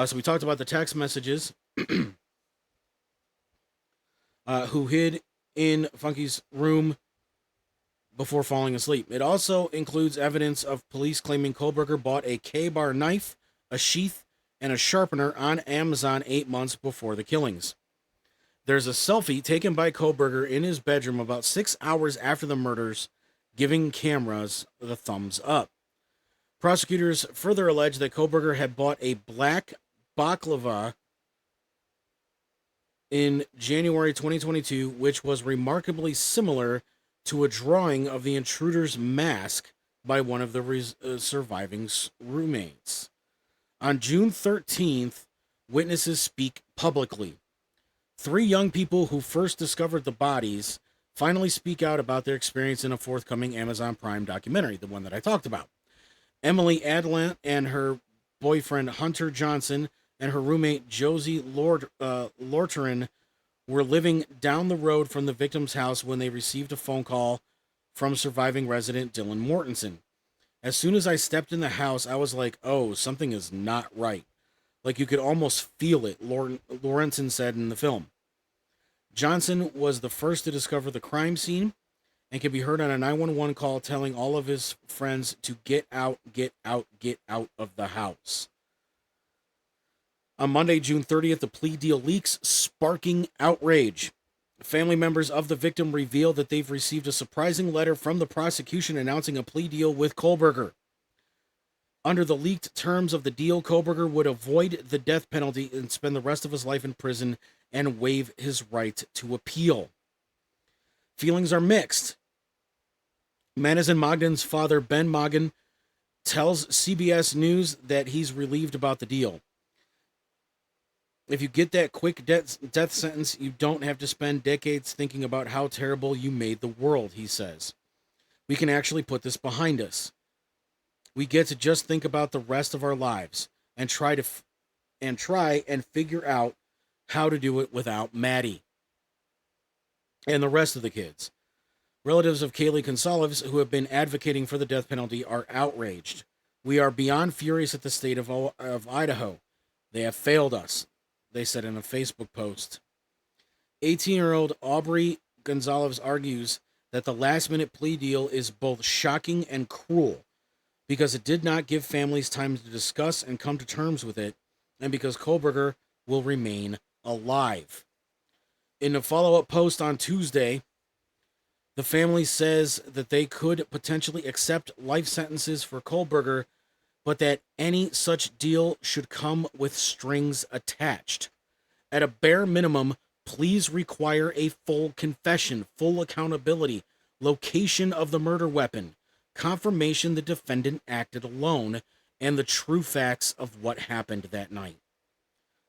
So we talked about the text messages. Who hid in Funky's room before falling asleep. It also includes evidence of police claiming Kohlberger bought a K-bar knife, a sheath, and a sharpener on Amazon 8 months before the killings. There's a selfie taken by Kohlberger in his bedroom about 6 hours after the murders, giving cameras the thumbs up. Prosecutors further allege that Kohlberger had bought a black baklava in January 2022, which was remarkably similar to a drawing of the intruder's mask by one of the surviving roommates. On June 13th, witnesses speak publicly. 3 young people who first discovered the bodies finally speak out about their experience in a forthcoming Amazon Prime documentary, the one that I talked about. Emily Adlant and her boyfriend Hunter Johnson and her roommate Josie Lorterin were living down the road from the victim's house when they received a phone call from surviving resident Dylan Mortensen. As soon as I stepped in the house, I was like, oh, something is not right. Like you could almost feel it, Lorenzen said in the film. Johnson was the first to discover the crime scene and can be heard on a 911 call telling all of his friends to get out, get out, get out of the house. On Monday, June 30th, the plea deal leaks, sparking outrage. Family members of the victim reveal that they've received a surprising letter from the prosecution announcing a plea deal with Kohlberger. Under the leaked terms of the deal, Kohlberger would avoid the death penalty and spend the rest of his life in prison and waive his right to appeal. Feelings are mixed. Manizan Mogden's father, Ben Mogden, tells CBS News that he's relieved about the deal. If you get that quick death sentence, you don't have to spend decades thinking about how terrible you made the world, he says. We can actually put this behind us. We get to just think about the rest of our lives and try and figure out how to do it without Maddie and the rest of the kids. Relatives of Kaylee Gonzalez, who have been advocating for the death penalty, are outraged. We are beyond furious at the state of Idaho. They have failed us, they said in a Facebook post. 18-year-old Aubrey Gonzalez argues that the last-minute plea deal is both shocking and cruel because it did not give families time to discuss and come to terms with it, and because Kohlberger will remain alive. In a follow-up post on Tuesday, the family says that they could potentially accept life sentences for Kohlberger, but that any such deal should come with strings attached. At a bare minimum, please require a full confession, full accountability, location of the murder weapon, confirmation the defendant acted alone, and the true facts of what happened that night.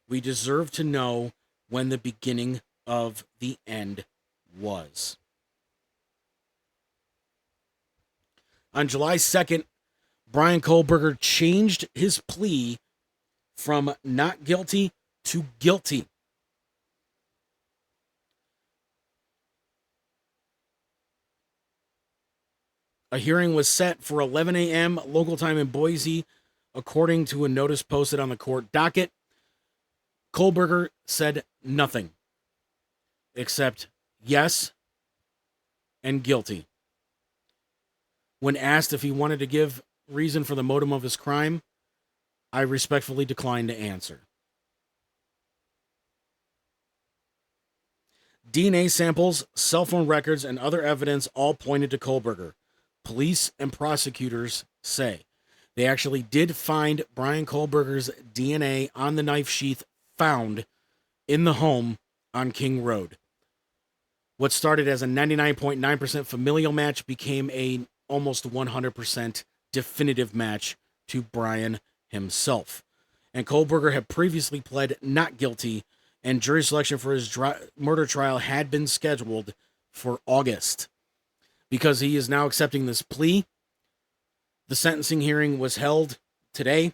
We deserve to know when the beginning of the end was. On July 2nd, Brian Kohlberger changed his plea from not guilty to guilty. A hearing was set for 11 a.m. local time in Boise, according to a notice posted on the court docket. Kohlberger said nothing except yes and guilty. When asked if he wanted to give reason for the motive of his crime, I respectfully declined to answer. DNA samples, cell phone records, and other evidence all pointed to Kohlberger. Police and prosecutors say. They actually did find Brian Kohlberger's DNA on the knife sheath found in the home on King Road. What started as a 99.9% familial match became a almost 100% definitive match to Brian himself. And Kohlberger had previously pled not guilty, and jury selection for his murder trial had been scheduled for August. Because he is now accepting this plea, the sentencing hearing was held today,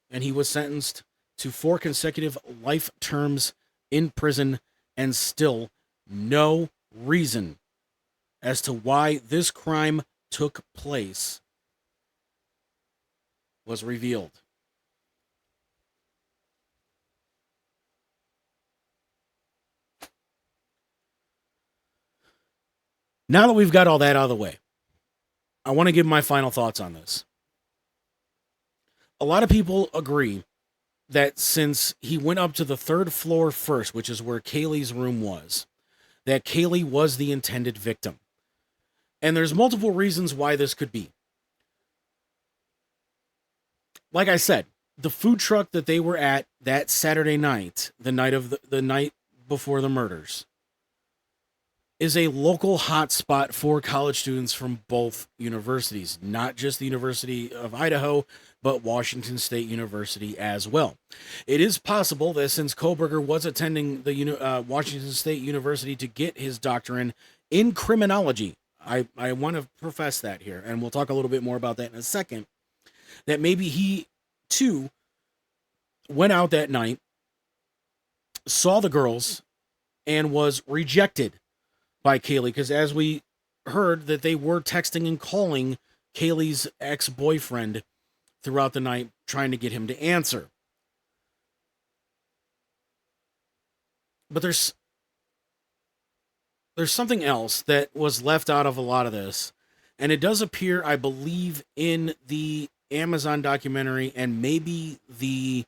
and he was sentenced to 4 consecutive life terms in prison, and still no reason as to why this crime took place was revealed. Now that we've got all that out of the way, I want to give my final thoughts on this. A lot of people agree that since he went up to the 3rd floor first, which is where Kaylee's room was, that Kaylee was the intended victim. And there's multiple reasons why this could be. Like I said, the food truck that they were at that Saturday night, the night of the night before the murders, is a local hotspot for college students from both universities, not just the University of Idaho, but Washington State University as well. It is possible that since Kohlberger was attending the Washington State University to get his doctorate in criminology, I want to profess that here, and we'll talk a little bit more about that in a second, that maybe he, too, went out that night, saw the girls, and was rejected by Kaylee, because as we heard that they were texting and calling Kaylee's ex-boyfriend throughout the night, trying to get him to answer. But there's something else that was left out of a lot of this, and it does appear, I believe, in the Amazon documentary and maybe the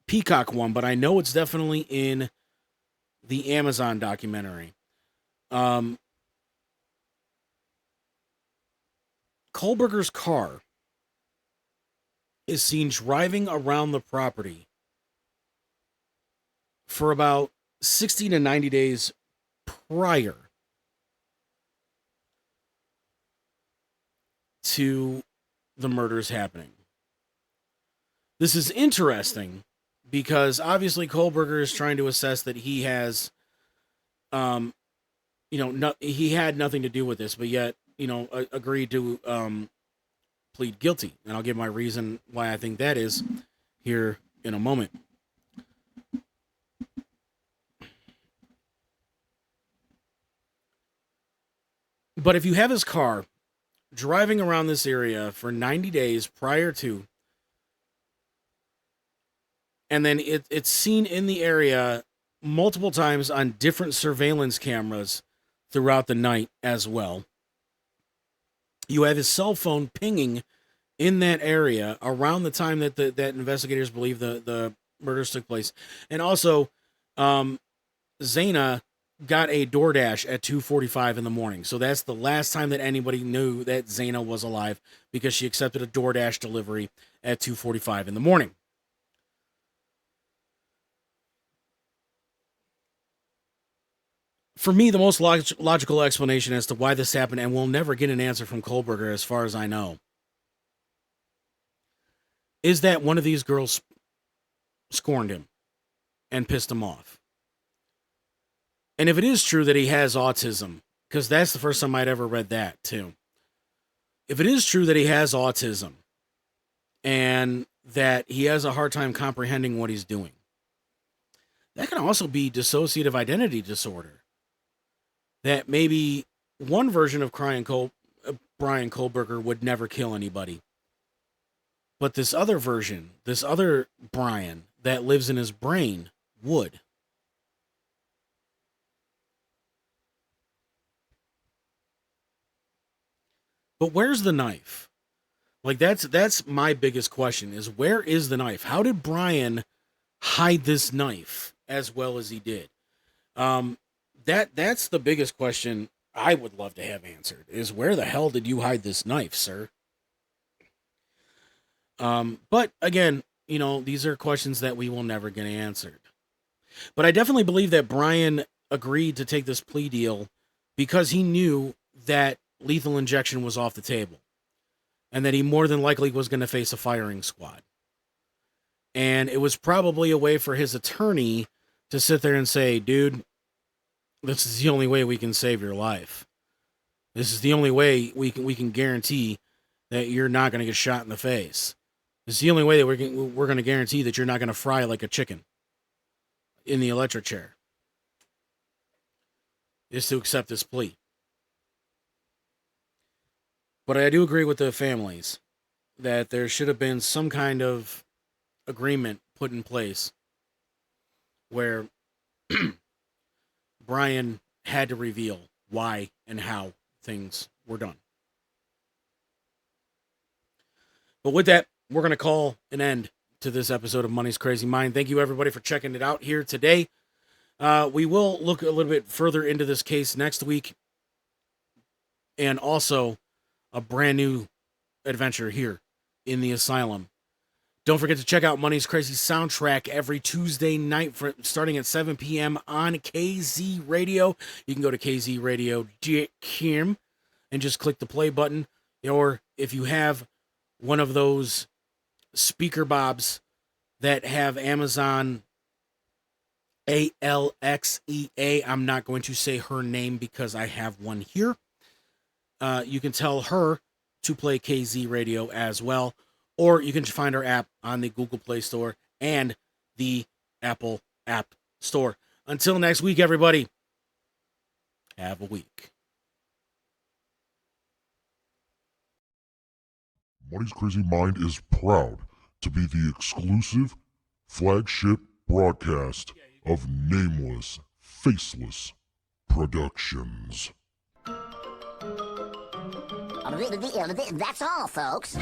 Peacock one, but I know it's definitely in the Amazon documentary. Kohlberger's car is seen driving around the property for about 60 to 90 days prior to the murders happening. This is interesting because obviously Kohlberger is trying to assess that he has, he had nothing to do with this, but yet, agreed to plead guilty. And I'll give my reason why I think that is here in a moment. But if you have his car driving around this area for 90 days prior to, and then it's seen in the area multiple times on different surveillance cameras throughout the night as well. You have his cell phone pinging in that area around the time that that investigators believe the murders took place. And also, Zaina got a DoorDash at 2:45 in the morning. So that's the last time that anybody knew that Zaina was alive, because she accepted a DoorDash delivery at 2:45 in the morning. For me, the most logical explanation as to why this happened, and we'll never get an answer from Kohlberger as far as I know, is that one of these girls scorned him and pissed him off. And if it is true that he has autism, because that's the first time I'd ever read that too. If it is true that he has autism and that he has a hard time comprehending what he's doing, that can also be dissociative identity disorder. That maybe one version of Brian Kohlberger would never kill anybody. But this other version, this other Brian that lives in his brain would. But where's the knife? Like that's my biggest question, is where is the knife? How did Brian hide this knife as well as he did? That's the biggest question I would love to have answered, is where the hell did you hide this knife, sir? But again, you know, these are questions that we will never get answered. But I definitely believe that Brian agreed to take this plea deal because he knew that lethal injection was off the table and that he more than likely was going to face a firing squad. And it was probably a way for his attorney to sit there and say, dude, this is the only way we can save your life. This is the only way we can guarantee that you're not going to get shot in the face. This is the only way that we're going to guarantee that you're not going to fry like a chicken in the electric chair, is to accept this plea. But I do agree with the families that there should have been some kind of agreement put in place where Brian had to reveal why and how things were done. But with that, we're going to call an end to this episode of Money's Crazy Mind. Thank you, everybody, for checking it out here today. We will look a little bit further into this case next week, and also a brand new adventure here in the asylum. Don't forget to check out Money's Crazy Soundtrack every Tuesday night starting at 7 p.m. on KZ Radio. You can go to kzradio.com and just click the play button. Or if you have one of those speaker bobs that have Amazon ALXEA, I'm not going to say her name because I have one here. You can tell her to play KZ Radio as well. Or you can find our app on the Google Play Store and the Apple App Store. Until next week, everybody, have a week. Money's Crazy Mind is proud to be the exclusive flagship broadcast of Nameless, Faceless Productions. That's all, folks.